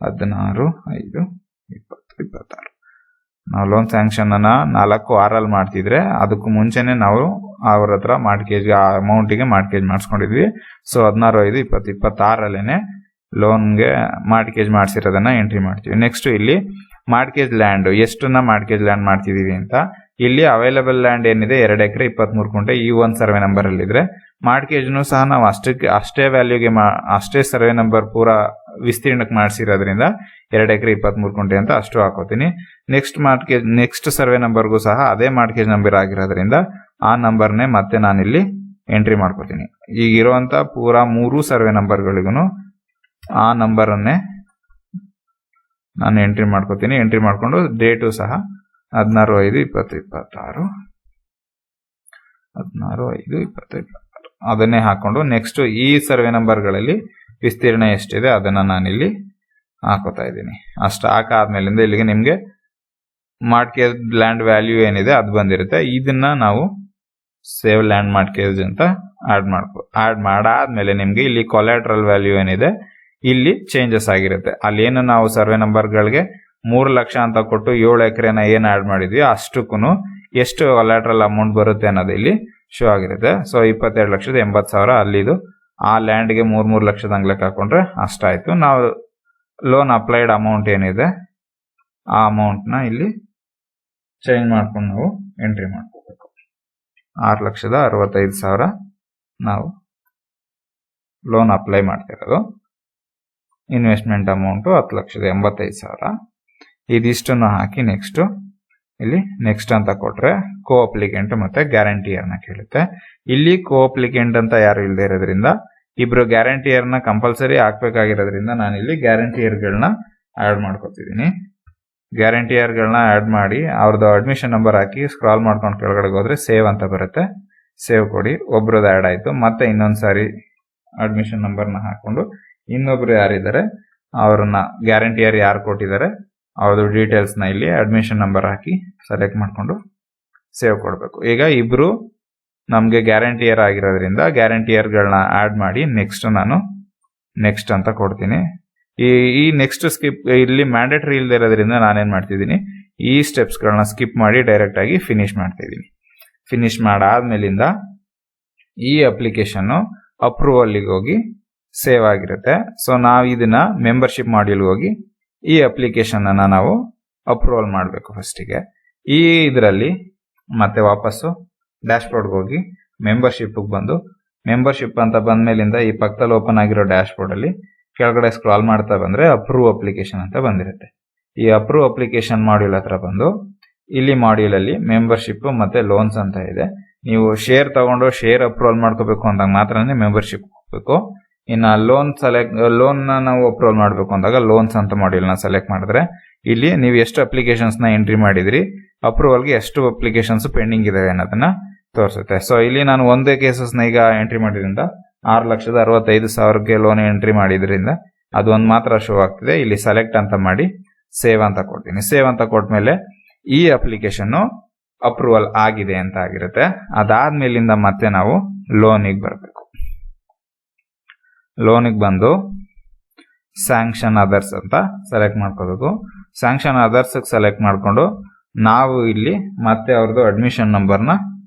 16/5/2026. ನಾವು ಲೋನ್ ಸ್ಯಾಂಕ್ಷನ್ ಅನ್ನ 4/6 ಮಾಡ್ತಿದ್ರೆ ಅದಕ್ಕೂ ಮುಂಚೆನೆ ನಾವು ಅವ್ರ ಹತ್ರ ಮಾರ್ಟ್ಗೇಜ್ ಅಮೌಂಟಿಗೆ ಮಾರ್ಟ್ಗೇಜ್ ಮಾಡಿಸ್ಕೊಂಡಿದ್ವಿ. ಸೊ 16/5/2026 ಲೋನ್ಗೆ ಮಾರ್ಟ್ಗೇಜ್ ಮಾಡಿಸಿರೋದನ್ನ ಎಂಟ್ರಿ ಮಾಡ್ತೀವಿ. ನೆಕ್ಸ್ಟ್ ಇಲ್ಲಿ ಮಾರ್ಟ್ಗೇಜ್ ಲ್ಯಾಂಡ್ ಎಷ್ಟನ್ನ ಮಾರ್ಟ್ಗೇಜ್ ಲ್ಯಾಂಡ್ ಮಾಡ್ತಿದೀವಿ ಅಂತ ಇಲ್ಲಿ ಅವೈಲಬಲ್ ಲ್ಯಾಂಡ್ ಏನಿದೆ 2 ಎಕರೆ 23 ಗುಂಟೆ ಈ ಒಂದು ಸರ್ವೆ ನಂಬರ್ ಅಲ್ಲಿ ಇದ್ರೆ ಮಾರ್ಟ್ಗೇಜ್ನು ಸಹ ನಾವು ಅಷ್ಟೇ ವ್ಯಾಲ್ಯೂಗೆ ಅಷ್ಟೇ ಸರ್ವೆ ನಂಬರ್ ಪೂರಾ ವಿಸ್ತೀರ್ಣಕ್ಕೆ ಮಾಡಿಸಿರೋದ್ರಿಂದ 2 ಎಕರೆ 23 ಗುಂಟೆ ಅಂತ ಅಷ್ಟು ಹಾಕೋತೀನಿ. ನೆಕ್ಸ್ಟ್ ಸರ್ವೆ ನಂಬರ್ಗೂ ಸಹ ಅದೇ ಮಾರ್ಟ್ಗೇಜ್ ನಂಬರ್ ಆಗಿರೋದ್ರಿಂದ ಆ ನಂಬರ್ನೇ ಮತ್ತೆ ನಾನಿಲ್ಲಿ ಎಂಟ್ರಿ ಮಾಡ್ಕೋತೀನಿ. ಈಗಿರುವಂತ ಪೂರಾ 3 ಸರ್ವೆ ನಂಬರ್ಗಳಿಗೂ ಆ ನಂಬರನ್ನೇ ನಾನು ಎಂಟ್ರಿ ಮಾಡ್ಕೋತೀನಿ. ಎಂಟ್ರಿ ಮಾಡ್ಕೊಂಡು ಡೇಟು ಸಹ 16/5/2026 16/5/2026 ಅದನ್ನೇ ಹಾಕೊಂಡು ನೆಕ್ಸ್ಟ್ ಈ ಸರ್ವೆ ನಂಬರ್ಗಳಲ್ಲಿ ವಿಸ್ತೀರ್ಣ ಎಷ್ಟಿದೆ ಅದನ್ನ ನಾನಿಲ್ಲಿ ಹಾಕೋತಾ ಇದ್ದೀನಿ. ಅಷ್ಟು ಹಾಕಾದ್ಮೇಲಿಂದ ಇಲ್ಲಿಗೆ ನಿಮ್ಗೆ ಮಾರ್ಟ್ಗೇಜ್ ಲ್ಯಾಂಡ್ ವ್ಯಾಲ್ಯೂ ಏನಿದೆ ಅದು ಬಂದಿರುತ್ತೆ. ಇದನ್ನ ನಾವು ಸೇವ್ ಲ್ಯಾಂಡ್ ಮಾರ್ಟ್ಗೇಜ್ ಅಂತ ಆಡ್ ಮಾಡಾದ್ಮೇಲೆ ನಿಮ್ಗೆ ಇಲ್ಲಿ ಕೊಲಾಟ್ರಲ್ ವ್ಯಾಲ್ಯೂ ಏನಿದೆ ಇಲ್ಲಿ ಚೇಂಜಸ್ ಆಗಿರುತ್ತೆ. ಅಲ್ಲಿ ಏನು ನಾವು ಸರ್ವೆ ನಂಬರ್ಗಳಿಗೆ 3 ಲಕ್ಷ ಅಂತ ಕೊಟ್ಟು 7 ಎಕರೆನ ಏನ್ ಆಡ್ ಮಾಡಿದ್ವಿ ಅಷ್ಟಕ್ಕೂ ಎಷ್ಟು ಕೊಲಾಟ್ರಲ್ ಅಮೌಂಟ್ ಬರುತ್ತೆ ಅನ್ನೋದು ಇಲ್ಲಿ ಶೋ ಆಗಿರುತ್ತೆ. ಸೊ 22,80,000 ಅಲ್ಲಿದು ಆ ಲ್ಯಾಂಡ್ಗೆ 3 ಲಕ್ಷದ ಹಂಗೆ ಲೆಕ್ಕ ಹಾಕೊಂಡ್ರೆ ಅಷ್ಟಾಯ್ತು. ನಾವು ಲೋನ್ ಅಪ್ಲೈಡ್ ಅಮೌಂಟ್ ಏನಿದೆ ಆ ಅಮೌಂಟ್ನ ಇಲ್ಲಿ ಚೇಂಜ್ ಮಾಡ್ಕೊಂಡು ನಾವು ಎಂಟ್ರಿ ಮಾಡ್ಕೋಬೇಕು. 6,65,000 ನಾವು ಲೋನ್ ಅಪ್ಲೈ ಮಾಡ್ತಿರೋದು. Investment amount 10,85,000. ಇದಿಷ್ಟನ್ನು ಹಾಕಿ ನೆಕ್ಸ್ಟ್ ಇಲ್ಲಿ ನೆಕ್ಸ್ಟ್ ಅಂತ ಕೊಟ್ರೆ ಕೋ ಅಪ್ಲಿಕೆಂಟ್ ಮತ್ತೆ ಗ್ಯಾರಂಟಿಯರ್ನ ಕೇಳುತ್ತೆ. ಇಲ್ಲಿ ಕೋ ಅಪ್ಲಿಕೆಂಟ್ ಅಂತ ಯಾರು ಇಲ್ಲದೆ ಇರೋದ್ರಿಂದ ಇಬ್ರು ಗ್ಯಾರಂಟಿಯರ್ನ ಕಂಪಲ್ಸರಿ ಹಾಕ್ಬೇಕಾಗಿರೋದ್ರಿಂದ ನಾನು ಇಲ್ಲಿ ಗ್ಯಾರಂಟಿಯರ್ಗಳನ್ನ ಆಡ್ ಮಾಡ್ಕೊತಿದ್ದೀನಿ. ಗ್ಯಾರಂಟಿಯರ್ಗಳನ್ನ ಆಡ್ ಮಾಡಿ ಅವ್ರದ್ದು ಅಡ್ಮಿಷನ್ ನಂಬರ್ ಹಾಕಿ ಸ್ಕ್ರಾಲ್ ಮಾಡ್ಕೊಂಡು ಕೆಳಗಡೆ ಹೋದ್ರೆ ಸೇವ್ ಅಂತ ಬರುತ್ತೆ. ಸೇವ್ ಕೊಡಿ. ಒಬ್ರದ್ದು ಆಡ್ ಆಯ್ತು. ಮತ್ತೆ ಇನ್ನೊಂದ್ಸಾರಿ ಅಡ್ಮಿಷನ್ ನಂಬರ್ನ ಹಾಕೊಂಡು ಇನ್ನೊಬ್ರು ಯಾರಿದ್ದಾರೆ ಅವ್ರನ್ನ ಗ್ಯಾರಂಟಿಯರ್ ಯಾರು ಕೊಟ್ಟಿದ್ದಾರೆ ಅವ್ರದ್ದು ಡೀಟೇಲ್ಸ್ನ ಇಲ್ಲಿ ಅಡ್ಮಿಷನ್ ನಂಬರ್ ಹಾಕಿ ಸೆಲೆಕ್ಟ್ ಮಾಡಿಕೊಂಡು ಸೇವ್ ಕೊಡಬೇಕು. ಈಗ ಇಬ್ರು ನಮಗೆ ಗ್ಯಾರಂಟಿಯರ್ ಆಗಿರೋದ್ರಿಂದ ಗ್ಯಾರಂಟಿಯರ್ಗಳನ್ನ ಆಡ್ ಮಾಡಿ ನೆಕ್ಸ್ಟ್ ನಾನು ನೆಕ್ಸ್ಟ್ ಅಂತ ಕೊಡ್ತೀನಿ. ಈ ನೆಕ್ಸ್ಟ್ ಸ್ಕಿಪ್ ಇಲ್ಲಿ ಮ್ಯಾಂಡೇಟರಿ ಇಲ್ಲದೆ ಇರೋದ್ರಿಂದ ನಾನೇನ್ ಮಾಡ್ತಿದ್ದೀನಿ, ಈ ಸ್ಟೆಪ್ಸ್ಗಳನ್ನ ಸ್ಕಿಪ್ ಮಾಡಿ ಡೈರೆಕ್ಟ್ ಆಗಿ ಫಿನಿಶ್ ಮಾಡ್ತಿದ್ದೀನಿ. ಫಿನಿಶ್ ಮಾಡಾದ್ಮೇಲಿಂದ ಈ ಅಪ್ಲಿಕೇಶನ್ ಅಪ್ರೂವಲ್ಗೆ ಹೋಗಿ ಸೇವ್ ಆಗಿರುತ್ತೆ. ಸೊ ನಾವು ಇದನ್ನ ಮೆಂಬರ್ಶಿಪ್ ಮಾಡ್ಯೂಲ್ಗೆ ಹೋಗಿ ಈ ಅಪ್ಲಿಕೇಶನ್ ಅನ್ನ ನಾವು ಅಪ್ರೂವಲ್ ಮಾಡಬೇಕು ಫಸ್ಟಿಗೆ. ಈ ಇದರಲ್ಲಿ ಮತ್ತೆ ವಾಪಸ್ಸು ಡ್ಯಾಶ್ ಬೋರ್ಡ್ಗೆ ಹೋಗಿ ಮೆಂಬರ್ಶಿಪ್ ಬಂದು ಮೆಂಬರ್ಶಿಪ್ ಅಂತ ಬಂದ್ಮೇಲಿಂದ ಈ ಪಕ್ಕದಲ್ಲಿ ಓಪನ್ ಆಗಿರೋ ಡ್ಯಾಶ್ ಬೋರ್ಡ್ ಅಲ್ಲಿ ಕೆಳಗಡೆ ಸ್ಕ್ರಾಲ್ ಮಾಡ್ತಾ ಬಂದ್ರೆ ಅಪ್ರೂವ್ ಅಪ್ಲಿಕೇಶನ್ ಅಂತ ಬಂದಿರುತ್ತೆ. ಈ ಅಪ್ರೂವ್ ಅಪ್ಲಿಕೇಶನ್ ಮಾಡ್ಯೂಲ್ ಹತ್ರ ಬಂದು ಇಲ್ಲಿ ಮಾಡ್ಯೂಲ್ ಅಲ್ಲಿ ಮೆಂಬರ್ಶಿಪ್ ಮತ್ತೆ ಲೋನ್ಸ್ ಅಂತ ಇದೆ. ನೀವು ಶೇರ್ ತಗೊಂಡು ಶೇರ್ ಅಪ್ರೂವಲ್ ಮಾಡ್ಕೋಬೇಕು ಅಂದಾಗ ಮಾತ್ರನೇ ಮೆಂಬರ್ಶಿಪ್ ಹೋಗ್ಬೇಕು. ಇನ್ನು ಲೋನ್ ನಾವು ಅಪ್ರೂವಲ್ ಮಾಡಬೇಕು ಅಂದಾಗ ಲೋನ್ಸ್ ಅಂತ ಮಾಡ್ಯೂಲ್ ನ ಸೆಲೆಕ್ಟ್ ಮಾಡಿದ್ರೆ ಇಲ್ಲಿ ನೀವು ಎಷ್ಟು ಅಪ್ಲಿಕೇಶನ್ಸ್ ನ ಎಂಟ್ರಿ ಮಾಡಿದ್ರಿ, ಅಪ್ರೂವಲ್ಗೆ ಎಷ್ಟು ಅಪ್ಲಿಕೇಶನ್ಸ್ ಪೆಂಡಿಂಗ್ ಇದೆ ಅನ್ನೋದನ್ನ ತೋರಿಸುತ್ತೆ. ಸೊ ಇಲ್ಲಿ ನಾನು ಒಂದೇ ಕೇಸಸ್ ನ ಈಗ ಎಂಟ್ರಿ ಮಾಡಿದ್ರಿಂದ 6,65,000ಗೆ ಲೋನ್ ಎಂಟ್ರಿ ಮಾಡಿದ್ರಿಂದ ಅದು ಒಂದು ಮಾತ್ರ ಶೋ ಆಗ್ತಿದೆ. ಇಲ್ಲಿ ಸೆಲೆಕ್ಟ್ ಅಂತ ಮಾಡಿ ಸೇವ್ ಅಂತ ಕೊಡ್ತೀನಿ. ಸೇವ್ ಅಂತ ಕೊಟ್ಮೇಲೆ ಈ ಅಪ್ಲಿಕೇಶನ್ ಅಪ್ರೂವಲ್ ಆಗಿದೆ ಅಂತ ಆಗಿರುತ್ತೆ. ಅದಾದ್ಮೇಲಿಂದ ಮತ್ತೆ ನಾವು ಲೋನಿಗೆ ಬರಬೇಕು. ಲೋನಿಗೆ ಬಂದು ಸ್ಯಾಂಕ್ಷನ್ ಅದರ್ಸ್ ಅಂತ ಸೆಲೆಕ್ಟ್ ಮಾಡ್ಕೋಬೇಕು. ಸ್ಯಾಂಕ್ಷನ್ ಅದರ್ಸ್ ಸೆಲೆಕ್ಟ್ ಮಾಡ್ಕೊಂಡು ನಾವು ಇಲ್ಲಿ ಮತ್ತೆ ಅವ್ರದ್ದು ಅಡ್ಮಿಷನ್ ನಂಬರ್ನ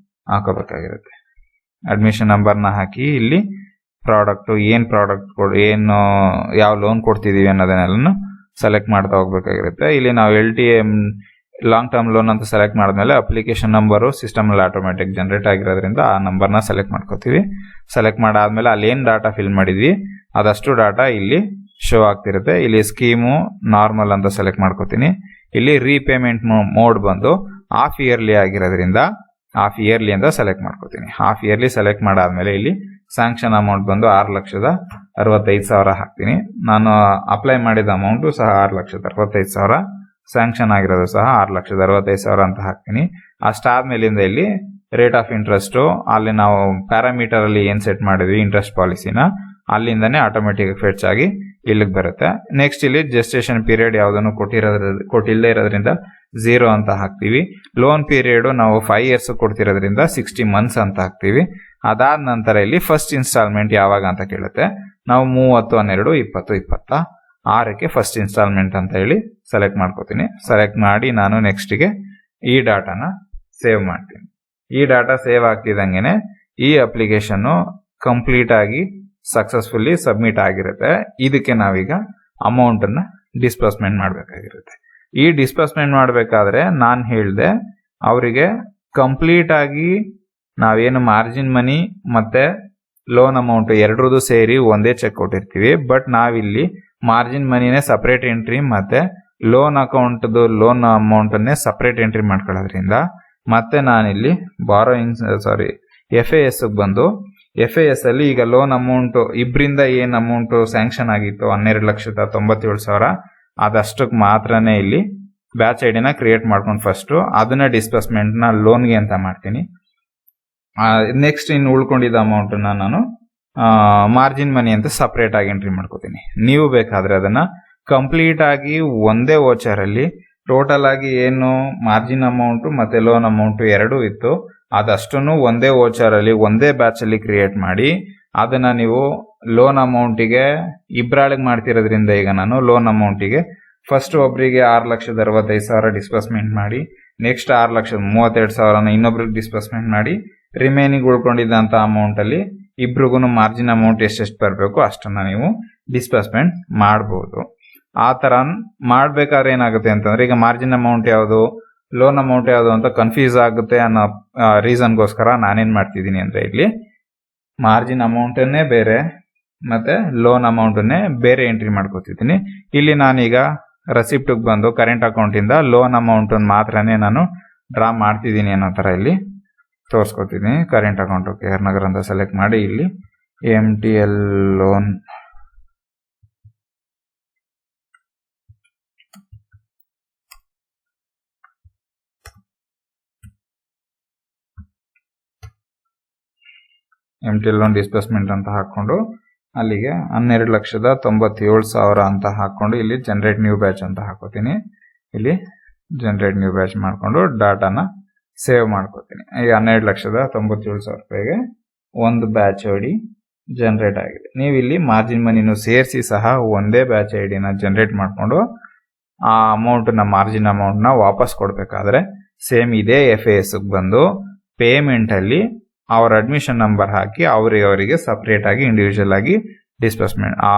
ಹಾಕೋಬೇಕಾಗಿರುತ್ತೆ. ಅಡ್ಮಿಷನ್ ನಂಬರ್ನ ಹಾಕಿ ಇಲ್ಲಿ ಪ್ರಾಡಕ್ಟ್ ಏನು ಯಾವ ಲೋನ್ ಕೊಡ್ತಿದೀವಿ ಅನ್ನೋದನ್ನೆಲ್ಲ ಸೆಲೆಕ್ಟ್ ಮಾಡ್ತಾ ಹೋಗ್ಬೇಕಾಗಿರುತ್ತೆ. ಇಲ್ಲಿ ನಾವು LTA ಲಾಂಗ್ ಟರ್ಮ್ ಲೋನ್ ಅಂತ ಸೆಲೆಕ್ಟ್ ಮಾಡಿದ್ಮೇಲೆ ಅಪ್ಲಿಕೇಶನ್ ನಂಬರು ಸಿಸ್ಟಮ್ ಅಲ್ಲಿ ಆಟೋಮೆಟಿಕ್ ಜನರೇಟ್ ಆಗಿರೋದ್ರಿಂದ ಆ ನಂಬರ್ನ ಸೆಲೆಕ್ಟ್ ಮಾಡ್ಕೋತೀವಿ. ಸೆಲೆಕ್ಟ್ ಮಾಡಾದ್ಮೇಲೆ ಅಲ್ಲಿ ಏನ್ ಡಾಟಾ ಫಿಲ್ ಮಾಡಿದ್ವಿ ಅದಷ್ಟು ಡಾಟಾ ಇಲ್ಲಿ ಶೋ ಆಗ್ತಿರುತ್ತೆ. ಇಲ್ಲಿ ಸ್ಕೀಮು ನಾರ್ಮಲ್ ಅಂತ ಸೆಲೆಕ್ಟ್ ಮಾಡ್ಕೋತೀನಿ. ಇಲ್ಲಿ ರೀಪೇಮೆಂಟ್ ಮೋಡ್ ಬಂದು ಹಾಫ್ ಇಯರ್ಲಿ ಆಗಿರೋದ್ರಿಂದ ಹಾಫ್ ಇಯರ್ಲಿ ಅಂತ ಸೆಲೆಕ್ಟ್ ಮಾಡ್ಕೋತೀನಿ. ಹಾಫ್ ಇಯರ್ಲಿ ಸೆಲೆಕ್ಟ್ ಮಾಡಾದ್ಮೇಲೆ ಇಲ್ಲಿ ಸ್ಯಾಂಕ್ಷನ್ ಅಮೌಂಟ್ ಬಂದು 6,65,000 ಹಾಕ್ತೀನಿ. ನಾನು ಅಪ್ಲೈ ಮಾಡಿದ ಅಮೌಂಟು ಸಹ 6,65,000, ಸ್ಯಾಂಕ್ಷನ್ ಆಗಿರೋದು ಸಹ 6,65,000 ಅಂತ ಹಾಕ್ತೀನಿ. ಅಷ್ಟಾದ್ಮೇಲಿಂದ ಇಲ್ಲಿ ರೇಟ್ ಆಫ್ ಇಂಟ್ರೆಸ್ಟ್ ಅಲ್ಲಿ ನಾವು ಪ್ಯಾರಾಮೀಟರ್ ಅಲ್ಲಿ ಏನ್ ಸೆಟ್ ಮಾಡಿದ್ವಿ ಇಂಟ್ರೆಸ್ಟ್ ಪಾಲಿಸಿನ ಅಲ್ಲಿಂದಾನೆ ಆಟೋಮೆಟಿಕ್ ಫೆಚ್ ಆಗಿ ಇಲ್ಲಿಗೆ ಬರುತ್ತೆ. ನೆಕ್ಸ್ಟ್ ಇಲ್ಲಿ ಜೆಸ್ಟೇಷನ್ ಪೀರಿಯಡ್ ಯಾವುದನ್ನು ಕೊಟ್ಟಿಲ್ಲದೆ ಇರೋದ್ರಿಂದ 0 ಅಂತ ಹಾಕ್ತಿವಿ. ಲೋನ್ ಪೀರಿಯಡ್ ನಾವು 5 years ಕೊಡ್ತಿರೋದ್ರಿಂದ 60 months ಅಂತ ಹಾಕ್ತಿವಿ. ಅದಾದ ನಂತರ ಇಲ್ಲಿ ಫಸ್ಟ್ ಇನ್ಸ್ಟಾಲ್ಮೆಂಟ್ ಯಾವಾಗ ಅಂತ ಕೇಳುತ್ತೆ. ನಾವು 30/12/2026ಕ್ಕೆ ಫಸ್ಟ್ ಇನ್ಸ್ಟಾಲ್ಮೆಂಟ್ ಅಂತ ಹೇಳಿ ಸೆಲೆಕ್ಟ್ ಮಾಡ್ಕೋತೀನಿ. ಸೆಲೆಕ್ಟ್ ಮಾಡಿ ನಾನು ನೆಕ್ಸ್ಟ್ಗೆ ಈ ಡಾಟಾನ ಸೇವ್ ಮಾಡ್ತೀನಿ. ಈ ಡಾಟಾ ಸೇವ್ ಆಗ್ತಿದ್ದಂಗೆನೆ ಈ ಅಪ್ಲಿಕೇಶನ್ ಕಂಪ್ಲೀಟ್ ಆಗಿ ಸಕ್ಸಸ್ಫುಲ್ಲಿ ಸಬ್ಮಿಟ್ ಆಗಿರುತ್ತೆ. ಇದಕ್ಕೆ ನಾವೀಗ ಅಮೌಂಟ್ ಅನ್ನ ಡಿಸ್ಬರ್ಸ್ಮೆಂಟ್ ಮಾಡಬೇಕಾಗಿರುತ್ತೆ. ಈ ಡಿಸ್ಬರ್ಸ್ಮೆಂಟ್ ಮಾಡಬೇಕಾದ್ರೆ ನಾನು ಹೇಳ್ದೆ ಅವರಿಗೆ ಕಂಪ್ಲೀಟ್ ಆಗಿ ನಾವೇನು ಮಾರ್ಜಿನ್ ಮನಿ ಮತ್ತೆ ಲೋನ್ ಅಮೌಂಟ್ ಎರಡರದು ಸೇರಿ ಒಂದೇ ಚೆಕ್ ಕೊಟ್ಟಿರ್ತೀವಿ. ಬಟ್ ನಾವಿಲ್ಲಿ ಮಾರ್ಜಿನ್ ಮನಿನೇ ಸಪರೇಟ್ ಎಂಟ್ರಿ ಮತ್ತೆ ಲೋನ್ ಅಕೌಂಟ್ದು ಲೋನ್ ಅಮೌಂಟ್ ಅನ್ನೇ ಸಪರೇಟ್ ಎಂಟ್ರಿ ಮಾಡ್ಕೊಳ್ಳೋದ್ರಿಂದ ಮತ್ತೆ ನಾನಿಲ್ಲಿ FAS ಬಂದು FAS ಅಲ್ಲಿ ಈಗ ಲೋನ್ ಅಮೌಂಟ್ ಇಬ್ರಿಂದ ಏನ್ ಅಮೌಂಟ್ ಸ್ಯಾಂಕ್ಷನ್ ಆಗಿತ್ತು 12,97,000 ಅದಷ್ಟಕ್ಕೆ ಮಾತ್ರನೇ ಇಲ್ಲಿ ಬ್ಯಾಚ್ ಐಡಿನ ಕ್ರಿಯೇಟ್ ಮಾಡ್ಕೊಂಡು ಫಸ್ಟ್ ಅದನ್ನ ಡಿಸ್ಬರ್ಸ್ಮೆಂಟ್ ನ ಲೋನ್ಗೆ ಅಂತ ಮಾಡ್ತೀನಿ. ನೆಕ್ಸ್ಟ್ ಇನ್ನು ಉಳ್ಕೊಂಡಿದ್ದ ಅಮೌಂಟ್ ನಾನು ಮಾರ್ಜಿನ್ ಮನಿ ಅಂತ ಸಪರೇಟ್ ಆಗಿ ಎಂಟ್ರಿ ಮಾಡ್ಕೋತೀನಿ. ನೀವು ಬೇಕಾದ್ರೆ ಅದನ್ನ ಕಂಪ್ಲೀಟ್ ಆಗಿ ಒಂದೇ ವೋಚರ್ ಅಲ್ಲಿ ಟೋಟಲ್ ಆಗಿ ಏನು ಮಾರ್ಜಿನ್ ಅಮೌಂಟ್ ಮತ್ತೆ ಲೋನ್ ಅಮೌಂಟ್ ಎರಡೂ ಇತ್ತು ಅದಷ್ಟನ್ನು ಒಂದೇ ವೋಚರ್ ಅಲ್ಲಿ ಒಂದೇ ಬ್ಯಾಚ್ ಅಲ್ಲಿ ಕ್ರಿಯೇಟ್ ಮಾಡಿ ಅದನ್ನ ನೀವು ಲೋನ್ ಅಮೌಂಟಿಗೆ ಇಬ್ರಾಳಿಗೆ ಮಾಡ್ತಿರೋದ್ರಿಂದ ಈಗ ನಾನು ಲೋನ್ ಅಮೌಂಟಿಗೆ ಫಸ್ಟ್ ಒಬ್ರಿಗೆ 6,65,000 ಡಿಸ್ಬರ್ಸ್ಮೆಂಟ್ ಮಾಡಿ ನೆಕ್ಸ್ಟ್ 6,32,000 ಇನ್ನೊಬ್ರಿಗೆ ಡಿಸ್ಬರ್ಸ್ಮೆಂಟ್ ಮಾಡಿ ರಿಮೈನಿಂಗ್ ಉಳ್ಕೊಂಡಿದ್ದಂತ ಅಮೌಂಟ್ ಅಲ್ಲಿ ಇಬ್ರಿಗೂ ಮಾರ್ಜಿನ್ ಅಮೌಂಟ್ ಎಷ್ಟೆಷ್ಟು ಬರಬೇಕು ಅಷ್ಟನ್ನ ನೀವು ಡಿಸ್ಬರ್ಸ್ಮೆಂಟ್ ಮಾಡ್ಬೋದು. ಆ ಥರ ಮಾಡ್ಬೇಕಾದ್ರೆ ಏನಾಗುತ್ತೆ ಅಂತಂದ್ರೆ, ಈಗ ಮಾರ್ಜಿನ್ ಅಮೌಂಟ್ ಯಾವುದು, ಲೋನ್ ಅಮೌಂಟ್ ಯಾವುದು ಅಂತ ಕನ್ಫ್ಯೂಸ್ ಆಗುತ್ತೆ ಅನ್ನೋ ರೀಸನ್ಗೋಸ್ಕರ ನಾನೇನು ಮಾಡ್ತಿದ್ದೀನಿ ಅಂದರೆ, ಇಲ್ಲಿ ಮಾರ್ಜಿನ್ ಅಮೌಂಟನ್ನೇ ಬೇರೆ ಮತ್ತೆ ಲೋನ್ ಅಮೌಂಟನ್ನೇ ಬೇರೆ ಎಂಟ್ರಿ ಮಾಡ್ಕೋತಿದ್ದೀನಿ. ಇಲ್ಲಿ ನಾನೀಗ ರೆಸಿಪ್ಟಿಗೆ ಬಂದು ಕರೆಂಟ್ ಅಕೌಂಟಿಂದ ಲೋನ್ ಅಮೌಂಟನ್ನು ಮಾತ್ರನೇ ನಾನು ಡ್ರಾ ಮಾಡ್ತಿದ್ದೀನಿ ಅನ್ನೋ ಥರ ಇಲ್ಲಿ ತೋರಿಸ್ಕೊತೀನಿ. ಕರೆಂಟ್ ಅಕೌಂಟು KR ನಗರ ಅಂತ ಸೆಲೆಕ್ಟ್ ಮಾಡಿ ಇಲ್ಲಿ MTL loan MTL loan disbursement ಅಂತ ಹಾಕ್ಕೊಂಡು ಅಲ್ಲಿಗೆ 12,97,000 ಅಂತ ಹಾಕ್ಕೊಂಡು ಇಲ್ಲಿ ಜನರೇಟ್ ನ್ಯೂ ಬ್ಯಾಚ್ ಅಂತ ಹಾಕೋತೀನಿ. ಇಲ್ಲಿ ಜನರೇಟ್ ನ್ಯೂ ಬ್ಯಾಚ್ ಮಾಡಿಕೊಂಡು ಡಾಟಾನ ಸೇವ್ ಮಾಡ್ಕೋತೀನಿ. ಈಗ 12,97,000 ರೂಪಾಯಿಗೆ ಒಂದು ಬ್ಯಾಚ್ ಐಡಿ ಜನರೇಟ್ ಆಗಿದೆ. ನೀವು ಇಲ್ಲಿ ಮಾರ್ಜಿನ್ ಮನಿನೂ ಸೇರಿಸಿ ಸಹ ಒಂದೇ ಬ್ಯಾಚ್ ಐಡಿನ ಜನರೇಟ್ ಮಾಡಿಕೊಂಡು ಆ ಅಮೌಂಟ್ನ ಮಾರ್ಜಿನ್ ಅಮೌಂಟ್ನ ವಾಪಸ್ ಕೊಡಬೇಕಾದ್ರೆ ಸೇಮ್ ಇದೇ FASಗೆ ಬಂದು ಪೇಮೆಂಟಲ್ಲಿ ಅವ್ರ ಅಡ್ಮಿಷನ್ ನಂಬರ್ ಹಾಕಿ ಅವರಿಗೆ ಸಪ್ರೇಟ್ ಆಗಿ ಇಂಡಿವಿಜುವಲ್ ಆಗಿ ಡಿಸ್ಬರ್ಸ್ಮೆಂಟ್ ಆ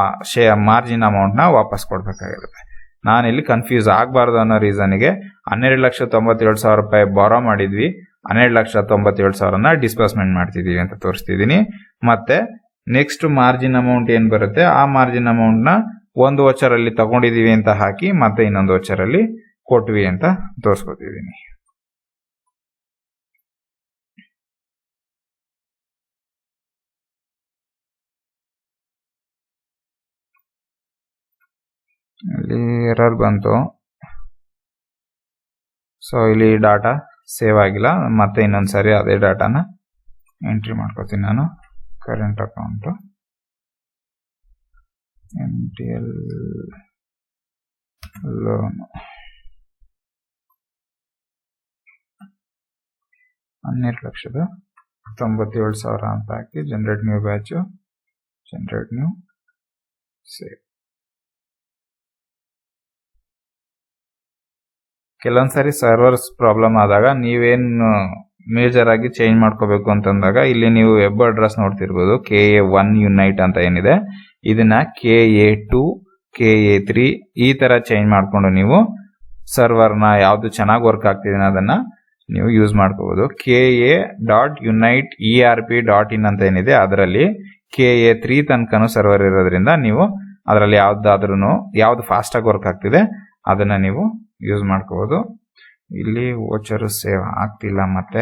ಮಾರ್ಜಿನ್ ಅಮೌಂಟ್ನ ವಾಪಸ್ ಕೊಡಬೇಕಾಗಿರುತ್ತೆ. ನಾನಿಲ್ಲಿ ಕನ್ಫ್ಯೂಸ್ ಆಗಬಾರ್ದು ಅನ್ನೋ ರೀಸನ್ಗೆ 12,97,000 ರೂಪಾಯಿ ಬಾರೋ ಮಾಡಿದ್ವಿ, 12,97,000ನ ಡಿಸ್ಬರ್ಸ್ಮೆಂಟ್ ಮಾಡ್ತಿದ್ದೀವಿ ಅಂತ ತೋರಿಸ್ತಿದ್ದೀನಿ. ಮತ್ತೆ ನೆಕ್ಸ್ಟ್ ಮಾರ್ಜಿನ್ ಅಮೌಂಟ್ ಏನು ಬರುತ್ತೆ ಆ ಮಾರ್ಜಿನ್ ಅಮೌಂಟ್ನ ಒಂದು ವೋಚರಲ್ಲಿ ತಗೊಂಡಿದ್ದೀವಿ ಅಂತ ಹಾಕಿ ಮತ್ತೆ ಇನ್ನೊಂದು ವೋಚರಲ್ಲಿ ಕೊಟ್ವಿ ಅಂತ ತೋರಿಸ್ಕೊತಿದ್ದೀನಿ. ಇಲ್ಲಿ ಎರರ್ ಬಂತು, ಸೊ ಇಲ್ಲಿ ಡಾಟಾ ಸೇವ್ ಆಗಿಲ್ಲ. ಮತ್ತೆ ಇನ್ನೊಂದು ಸಾರಿ ಅದೇ ಡಾಟಾನ ಎಂಟ್ರಿ ಮಾಡ್ಕೋತೀನಿ ನಾನು. ಕರೆಂಟ್ ಅಕೌಂಟು MTL ಲೋನ್ 12,97,000 ಅಂತ ಹಾಕಿ generate new batch, generate new save. ಕೆಲವೊಂದ್ಸರಿ ಸರ್ವರ್ಸ್ ಪ್ರಾಬ್ಲಮ್ ಆದಾಗ ನೀವೇನು ಮೇಜರ್ ಆಗಿ ಚೇಂಜ್ ಮಾಡ್ಕೋಬೇಕು ಅಂತಂದಾಗ ಇಲ್ಲಿ ನೀವು ವೆಬ್ ಅಡ್ರೆಸ್ ನೋಡ್ತಿರ್ಬೋದು. KA1 ಯುನೈಟ್ ಅಂತ ಏನಿದೆ ಇದನ್ನ KA2 KA3 ಈ ತರ ಚೇಂಜ್ ಮಾಡ್ಕೊಂಡು ನೀವು ಸರ್ವರ್ನ ಯಾವ್ದು ಚೆನ್ನಾಗಿ ವರ್ಕ್ ಆಗ್ತಿದೆ ಅದನ್ನ ನೀವು ಯೂಸ್ ಮಾಡ್ಕೋಬಹುದು. KA.unite.erp.in ಅಂತ ಏನಿದೆ ಅದರಲ್ಲಿ KA3 ತನಕನೂ ಸರ್ವರ್ ಇರೋದ್ರಿಂದ ನೀವು ಅದರಲ್ಲಿ ಯಾವ್ದು ಫಾಸ್ಟ್ ಆಗಿ ವರ್ಕ್ ಆಗ್ತಿದೆ ಅದನ್ನ ನೀವು ಯೂಸ್ ಮಾಡ್ಕೋಬಹುದು. ಇಲ್ಲಿ ವೋಚರು ಸೇವ್ ಆಗ್ತಿಲ್ಲ. ಮತ್ತೆ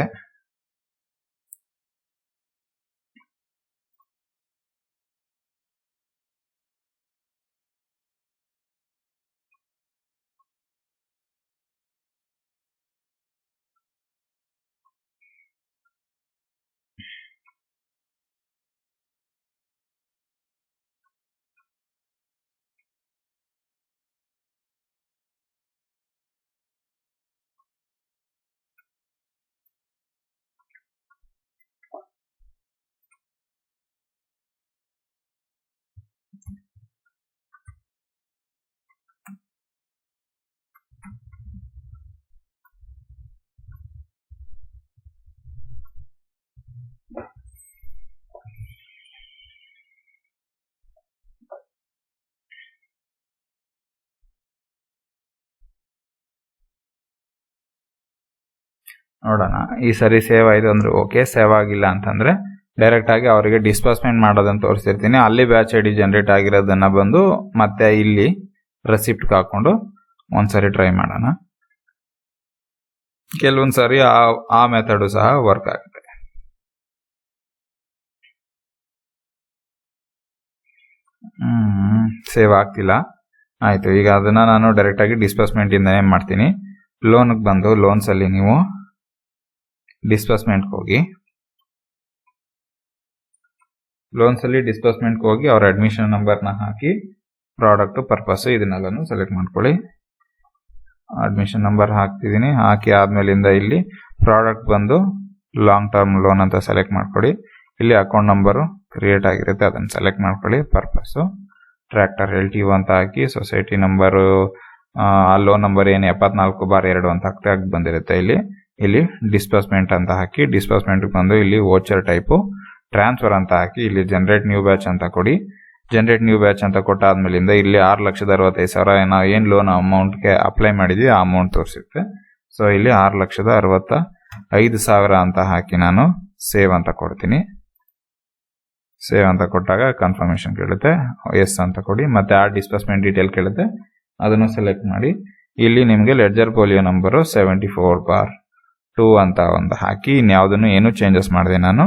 ನೋಡೋಣ, ಈ ಸರಿ ಸೇವ್ ಆಯ್ತು ಅಂದ್ರೆ ಓಕೆ. ಸೇವ್ ಆಗಿಲ್ಲ ಅಂತಂದ್ರೆ ಡೈರೆಕ್ಟ್ ಆಗಿ ಅವರಿಗೆ ಡಿಸ್ಬರ್ಸ್ಮೆಂಟ್ ಮಾಡೋದನ್ನ ತೋರಿಸ್ತಿರ್ತೀನಿ. ಅಲ್ಲಿ ಬ್ಯಾಚ್ ಐಡಿ ಜನರೇಟ್ ಆಗಿರೋದನ್ನ ಬಂದು ಮತ್ತೆ ಇಲ್ಲಿ ರೆಸಿಪ್ಟ್ ಹಾಕೊಂಡು ಒಂದ್ಸರಿ ಟ್ರೈ ಮಾಡೋಣ. ಕೆಲವೊಂದ್ ಸಾರಿ ಆ ಮೆಥಡು ಸಹ ವರ್ಕ್ ಆಗುತ್ತೆ. ಸೇವ್ ಆಗ್ತಿಲ್ಲ. ಆಯ್ತು, ಈಗ ಅದನ್ನ ನಾನು ಡೈರೆಕ್ಟ್ ಆಗಿ ಡಿಸ್ಬರ್ಸ್ಮೆಂಟ್ ಇಂದ ಏನ್ ಮಾಡ್ತೀನಿ, ಲೋನ್ಗೆ ಬಂದು ಲೋನ್ಸ್ ಅಲ್ಲಿ ನೀವು ಡಿಸ್ಬರ್ಸ್ಮೆಂಟ್ ಹೋಗಿ ಅವ್ರ ಅಡ್ಮಿಷನ್ ನಂಬರ್ನ ಹಾಕಿ ಪ್ರಾಡಕ್ಟ್ ಪರ್ಪಸ್ ಇದನ್ನೆಲ್ಲನೂ ಸೆಲೆಕ್ಟ್ ಮಾಡ್ಕೊಳ್ಳಿ. ಅಡ್ಮಿಷನ್ ನಂಬರ್ ಹಾಕ್ತಿದ್ದೀನಿ. ಹಾಕಿ ಆದ್ಮೇಲಿಂದ ಇಲ್ಲಿ ಪ್ರಾಡಕ್ಟ್ ಬಂದು ಲಾಂಗ್ ಟರ್ಮ್ ಲೋನ್ ಅಂತ ಸೆಲೆಕ್ಟ್ ಮಾಡ್ಕೊಳ್ಳಿ. ಇಲ್ಲಿ ಅಕೌಂಟ್ ನಂಬರು ಕ್ರಿಯೇಟ್ ಆಗಿರುತ್ತೆ ಅದನ್ನು ಸೆಲೆಕ್ಟ್ ಮಾಡ್ಕೊಳ್ಳಿ. ಪರ್ಪಸ್ಸು ಟ್ರ್ಯಾಕ್ಟರ್ LTO ಅಂತ ಹಾಕಿ ಸೊಸೈಟಿ ನಂಬರು ಆ ಲೋನ್ ನಂಬರ್ ಏನು 74/2 ಅಂತ ಹಾಕಿ ಬಂದಿರುತ್ತೆ. ಇಲ್ಲಿ ಡಿಸ್ಬರ್ಸ್ಮೆಂಟ್ ಅಂತ ಹಾಕಿ ಡಿಸ್ಬರ್ಸ್ಮೆಂಟ್ ಬಂದು ಇಲ್ಲಿ ವೋಚರ್ ಟೈಪು ಟ್ರಾನ್ಸ್ಫರ್ ಅಂತ ಹಾಕಿ ಇಲ್ಲಿ ಜನರೇಟ್ ನ್ಯೂ ಬ್ಯಾಚ್ ಅಂತ ಕೊಡಿ. ಜನರೇಟ್ ನ್ಯೂ ಬ್ಯಾಚ್ ಅಂತ ಕೊಟ್ಟಾದ್ಮೇಲಿಂದ ಇಲ್ಲಿ 6,65,000 ನಾವು ಏನು ಲೋನ್ ಅಮೌಂಟ್ಗೆ ಅಪ್ಲೈ ಮಾಡಿದ್ವಿ ಆ ಅಮೌಂಟ್ ತೋರಿಸುತ್ತೆ. ಸೊ ಇಲ್ಲಿ 6,65,000 ಅಂತ ಹಾಕಿ ನಾನು ಸೇವ್ ಅಂತ ಕೊಡ್ತೀನಿ. ಸೇವ್ ಅಂತ ಕೊಟ್ಟಾಗ ಕನ್ಫರ್ಮೇಶನ್ ಕೇಳುತ್ತೆ, ಎಸ್ ಅಂತ ಕೊಡಿ. ಮತ್ತೆ ಆ ಡಿಸ್ಬರ್ಸ್ಮೆಂಟ್ ಡೀಟೇಲ್ ಕೇಳುತ್ತೆ, ಅದನ್ನು ಸೆಲೆಕ್ಟ್ ಮಾಡಿ. ಇಲ್ಲಿ ನಿಮಗೆ ಲೆಡ್ಜರ್ ಫೋಲಿಯೋ ನಂಬರು 74/2 ಅಂತ ಒಂದು ಹಾಕಿ ಇನ್ಯಾವುದನ್ನು ಏನು ಚೇಂಜಸ್ ಮಾಡಿದೆ ನಾನು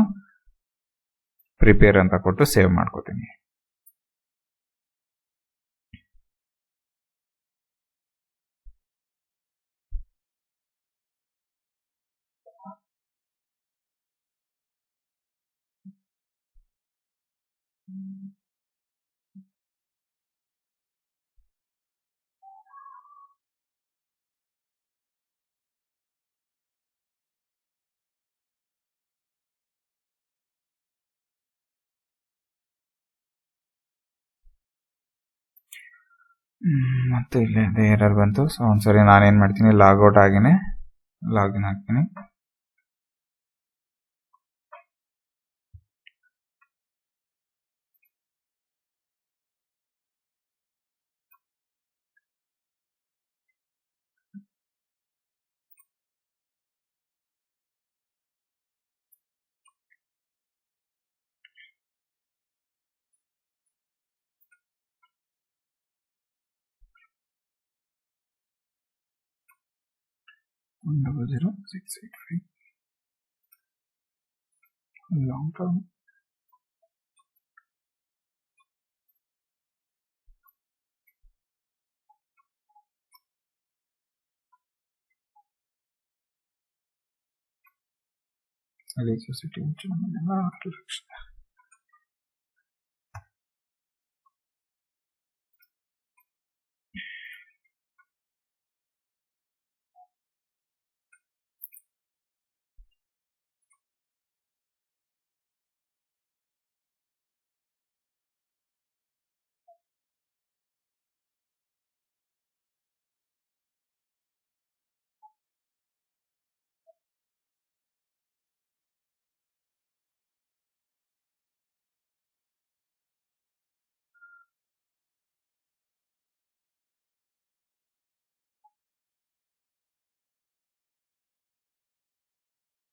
ಪ್ರಿಪೇರ್ ಅಂತ ಕೊಟ್ಟು ಸೇವ್ ಮಾಡ್ಕೋತೀನಿ. ಮತ್ತೆ ಇಲ್ಲಿ ಎರರ್ ಬಂತು. ಸೊ ಒಂದ್ಸರಿ ನಾನೇನ್ ಮಾಡ್ತೀನಿ, ಲಾಗೌಟ್ ಆಗಿನೇ ಲಾಗಿನ್ ಆಗ್ತೀನಿ. Long term electricity 6 lakh.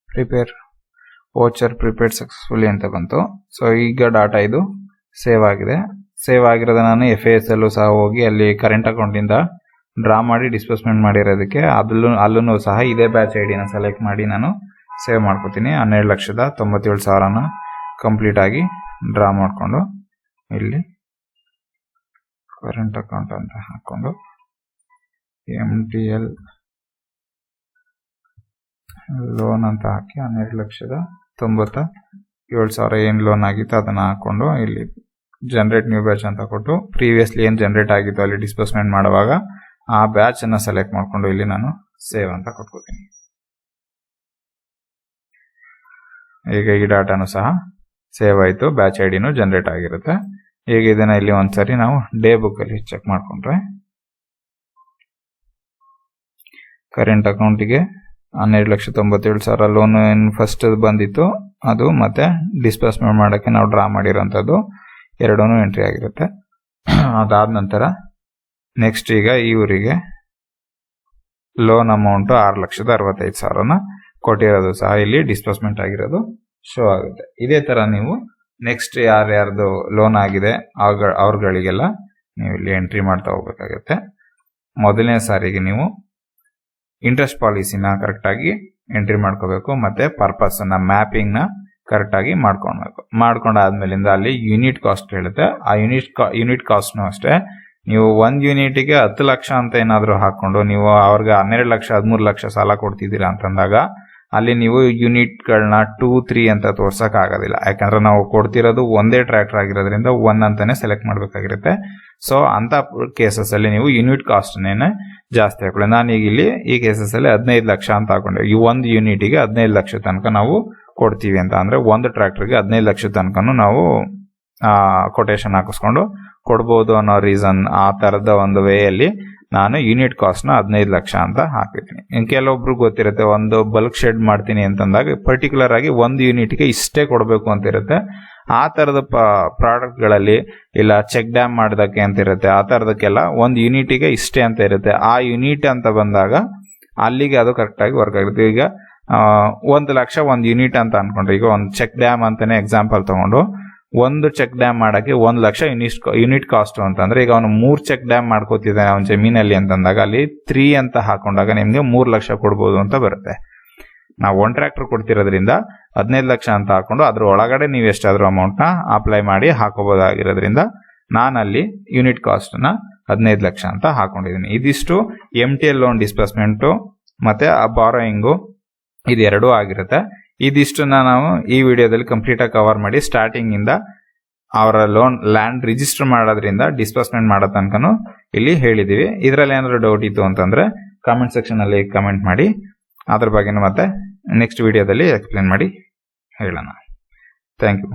Prepare voucher prepared successfully ಅಂತ ಬಂತು. ಸೊ ಈಗ ಡಾಟಾ ಇದು ಸೇವ್ ಆಗಿದೆ. ಸೇವ್ ಆಗಿರೋದ ನಾನು FASL ಸಹ ಹೋಗಿ ಅಲ್ಲಿ ಕರೆಂಟ್ ಅಕೌಂಟಿಂದ ಡ್ರಾ ಮಾಡಿ ಡಿಸ್ಬರ್ಸ್ಮೆಂಟ್ ಮಾಡಿರೋದಕ್ಕೆ ಅಲ್ಲೂ ಸಹ ಇದೇ ಬ್ಯಾಚ್ ಐಡಿನ ಸೆಲೆಕ್ಟ್ ಮಾಡಿ ನಾನು ಸೇವ್ ಮಾಡ್ಕೋತೀನಿ. 12,97,000 ಕಂಪ್ಲೀಟ್ ಆಗಿ ಡ್ರಾ ಮಾಡಿಕೊಂಡು ಇಲ್ಲಿ ಕರೆಂಟ್ ಅಕೌಂಟ್ ಅಂತ ಹಾಕೊಂಡು MTL ಲೋನ್ ಅಂತ ಹಾಕಿ 12,97,000 ಏನು ಲೋನ್ ಆಗಿತ್ತು ಅದನ್ನ ಹಾಕೊಂಡು ಇಲ್ಲಿ ಜನರೇಟ್ ನ್ಯೂ ಬ್ಯಾಚ್ ಅಂತ ಕೊಟ್ಟು ಪ್ರೀವಿಯಸ್ಲಿ ಏನು ಜನರೇಟ್ ಆಗಿತ್ತು ಅಲ್ಲಿ ಡಿಸ್ಬರ್ಸ್ಮೆಂಟ್ ಮಾಡುವಾಗ ಆ ಬ್ಯಾಚ್ ಅನ್ನ ಸೆಲೆಕ್ಟ್ ಮಾಡ್ಕೊಂಡು ಇಲ್ಲಿ ನಾನು ಸೇವ್ ಅಂತ ಕೊಟ್ಕೋತೀನಿ. ಈಗ ಈ ಡಾಟಾನು ಸಹ ಸೇವ್ ಆಯಿತು, ಬ್ಯಾಚ್ ಐಡಿನೂ ಜನರೇಟ್ ಆಗಿರುತ್ತೆ. ಈಗ ಇದನ್ನ ಇಲ್ಲಿ ಒಂದ್ಸರಿ ನಾವು ಡೇ ಬುಕ್ ಅಲ್ಲಿ ಚೆಕ್ ಮಾಡ್ಕೊಂಡ್ರೆ ಕರೆಂಟ್ ಅಕೌಂಟಿಗೆ 12,97,000 ಲೋನ್ ಏನು ಫಸ್ಟ್ ಬಂದಿತ್ತು ಅದು, ಮತ್ತೆ ಡಿಸ್ಬರ್ಸ್ಮೆಂಟ್ ಮಾಡೋಕ್ಕೆ ನಾವು ಡ್ರಾ ಮಾಡಿರೋಂಥದ್ದು ಎರಡೂ ಎಂಟ್ರಿ ಆಗಿರುತ್ತೆ. ಅದಾದ ನಂತರ ನೆಕ್ಸ್ಟ್ ಈಗ ಇವರಿಗೆ ಲೋನ್ ಅಮೌಂಟ್ 6,65,000 ಕೊಟ್ಟಿರೋದು ಸಹ ಇಲ್ಲಿ ಡಿಸ್ಬರ್ಸ್ಮೆಂಟ್ ಆಗಿರೋದು ಶೋ ಆಗುತ್ತೆ. ಇದೇ ತರ ನೀವು ನೆಕ್ಸ್ಟ್ ಯಾರ್ಯಾರ್ದು ಲೋನ್ ಆಗಿದೆ ಅವ್ರಗಳಿಗೆಲ್ಲ ನೀವು ಇಲ್ಲಿ ಎಂಟ್ರಿ ಮಾಡ್ತಾ ಹೋಗ್ಬೇಕಾಗತ್ತೆ. ಮೊದಲನೇ ಸಾರಿಗೆ ನೀವು ಇಂಟ್ರೆಸ್ಟ್ ಪಾಲಿಸಿನ ಕರೆಕ್ಟ್ ಆಗಿ ಎಂಟ್ರಿ ಮಾಡ್ಕೋಬೇಕು, ಮತ್ತೆ ಪರ್ಪಸ್ ನ ಮ್ಯಾಪಿಂಗ್ ನ ಕರೆಕ್ಟ್ ಆಗಿ ಮಾಡ್ಕೊಳ್ಬೇಕು. ಮಾಡ್ಕೊಂಡಾದ್ಮೇಲಿಂದ ಅಲ್ಲಿ ಯೂನಿಟ್ ಕಾಸ್ಟ್ ಹೇಳುತ್ತೆ. ಆ ಯೂನಿಟ್ ಕಾಸ್ಟ್ನು ಅಷ್ಟೇ ನೀವು 1 ಯೂನಿಟ್ಗೆ 10 ಲಕ್ಷ ಅಂತ ಏನಾದ್ರು ಹಾಕೊಂಡು ನೀವು ಅವ್ರಿಗೆ 12 ಲಕ್ಷ 13 ಲಕ್ಷ ಸಾಲ ಕೊಡ್ತಿದ್ದೀರಾ ಅಂತಂದಾಗ ಅಲ್ಲಿ ನೀವು ಯೂನಿಟ್ಗಳನ್ನ 2, 3 ಅಂತ ತೋರ್ಸಕ್ ಆಗೋದಿಲ್ಲ. ಯಾಕಂದ್ರೆ ನಾವು ಕೊಡ್ತಿರೋದು ಒಂದೇ ಟ್ರ್ಯಾಕ್ಟರ್ ಆಗಿರೋದ್ರಿಂದ 1 ಅಂತಾನೆ ಸೆಲೆಕ್ಟ್ ಮಾಡ್ಬೇಕಾಗಿರುತ್ತೆ. ಸೊ ಅಂತ ಕೇಸಸ್ ಅಲ್ಲಿ ನೀವು ಯೂನಿಟ್ ಕಾಸ್ಟ್ ನೇನೆ ಜಾಸ್ತಿ ಹಾಕೊಳ್ಳಿ. ನಾನೀಗ ಇಲ್ಲಿ ಈ ಕೇಸಸ್ ಅಲ್ಲಿ 15 ಲಕ್ಷ ಅಂತ ಹಾಕೊಂಡೆ. ಈ 1 ಯೂನಿಟ್ಗೆ 15 ಲಕ್ಷ ತನಕ ನಾವು ಕೊಡ್ತೀವಿ ಅಂತ ಅಂದ್ರೆ ಒಂದು ಟ್ರ್ಯಾಕ್ಟರ್ಗೆ 15 ಲಕ್ಷ ತನಕನು ನಾವು ಕೊಟೇಶನ್ ಹಾಕಿಸ್ಕೊಂಡು ಕೊಡ್ಬೋದು ಅನ್ನೋ ರೀಸನ್ ಆ ತರದ ಒಂದು ವೇ ಅಲ್ಲಿ ನಾನು ಯೂನಿಟ್ ಕಾಸ್ಟ್ನ 15 ಲಕ್ಷ ಅಂತ ಹಾಕಿದ್ದೀನಿ. ಕೆಲವೊಬ್ರು ಗೊತ್ತಿರುತ್ತೆ, ಒಂದು ಬಲ್ಕ್ ಶೆಡ್ ಮಾಡ್ತೀನಿ ಅಂತಂದಾಗ ಪರ್ಟಿಕ್ಯುಲರ್ ಆಗಿ ಒಂದು ಯೂನಿಟ್ಗೆ ಇಷ್ಟೇ ಕೊಡಬೇಕು ಅಂತ ಇರುತ್ತೆ. ಆ ಥರದ ಪ್ರಾಡಕ್ಟ್ಗಳಲ್ಲಿ ಇಲ್ಲ ಚೆಕ್ ಡ್ಯಾಮ್ ಮಾಡೋದಕ್ಕೆ ಅಂತ ಇರುತ್ತೆ, ಆ ಥರದಕ್ಕೆಲ್ಲ ಒಂದು ಯೂನಿಟಿಗೆ ಇಷ್ಟೇ ಅಂತ ಇರುತ್ತೆ. ಆ ಯೂನಿಟ್ ಅಂತ ಬಂದಾಗ ಅಲ್ಲಿಗೆ ಅದು ಕರೆಕ್ಟಾಗಿ ವರ್ಕ್ ಆಗುತ್ತೆ. ಈಗ 1 ಲಕ್ಷ ಒಂದು ಯೂನಿಟ್ ಅಂತ ಅನ್ಕೊಂಡ್ರೆ, ಈಗ ಒಂದು ಚೆಕ್ ಡ್ಯಾಮ್ ಅಂತಾನೆ ಎಕ್ಸಾಂಪಲ್ ತಗೊಂಡು ಒಂದು ಚೆಕ್ ಡ್ಯಾಮ್ ಮಾಡಕ್ಕೆ 1 ಲಕ್ಷ ಯೂನಿಟ್ ಕಾಸ್ಟ್ ಅಂತಂದ್ರೆ, ಈಗ ಅವನು 3 ಚೆಕ್ ಡ್ಯಾಮ್ ಮಾಡ್ಕೋತಿದ್ದಾನೆ ಅವನ ಜಮೀನಲ್ಲಿ ಅಂತಂದಾಗ ಅಲ್ಲಿ 3 ಅಂತ ಹಾಕೊಂಡಾಗ ನಿಮ್ಗೆ 3 ಲಕ್ಷ ಕೊಡ್ಬೋದು ಅಂತ ಬರುತ್ತೆ. ನಾವು 1 ಟ್ರ್ಯಾಕ್ಟರ್ ಕೊಡ್ತಿರೋದ್ರಿಂದ 15 ಲಕ್ಷ ಅಂತ ಹಾಕೊಂಡು ಅದ್ರ ಒಳಗಡೆ ನೀವು ಎಷ್ಟಾದ್ರೂ ಅಮೌಂಟ್ನ ಅಪ್ಲೈ ಮಾಡಿ ಹಾಕೋಬಹುದಾಗಿರೋದ್ರಿಂದ ನಾನಲ್ಲಿ ಯೂನಿಟ್ ಕಾಸ್ಟ್ನ 15 ಲಕ್ಷ ಅಂತ ಹಾಕೊಂಡಿದ್ದೀನಿ. ಇದಿಷ್ಟು MTL ಲೋನ್ ಡಿಸ್ಬರ್ಸ್ಮೆಂಟು ಮತ್ತೆ ಆ ಬಾರೋಯಿಂಗು ಇದೆರಡೂ ಆಗಿರುತ್ತೆ. ಇದಿಷ್ಟನ್ನ ನಾವು ಈ ವಿಡಿಯೋದಲ್ಲಿ ಕಂಪ್ಲೀಟ್ ಆಗಿ ಕವರ್ ಮಾಡಿ ಸ್ಟಾರ್ಟಿಂಗ್ ಇಂದ ಅವರ ಲೋನ್ ಲ್ಯಾಂಡ್ ರಿಜಿಸ್ಟರ್ ಮಾಡೋದ್ರಿಂದ ಡಿಸ್ಬರ್ಸ್ಮೆಂಟ್ ಮಾಡೋ ತನಕನೂ ಇಲ್ಲಿ ಹೇಳಿದೀವಿ. ಇದರಲ್ಲಿ ಏನಾದ್ರು ಡೌಟ್ ಇತ್ತು ಅಂತಂದ್ರೆ ಕಾಮೆಂಟ್ ಸೆಕ್ಷನ್ ಅಲ್ಲಿ ಕಮೆಂಟ್ ಮಾಡಿ, ಅದ್ರ ಬಗ್ಗೆ ಮತ್ತೆ ನೆಕ್ಸ್ಟ್ ವಿಡಿಯೋದಲ್ಲಿ ಎಕ್ಸ್ಪ್ಲೇನ್ ಮಾಡಿ ಹೇಳೋಣ. Thank you.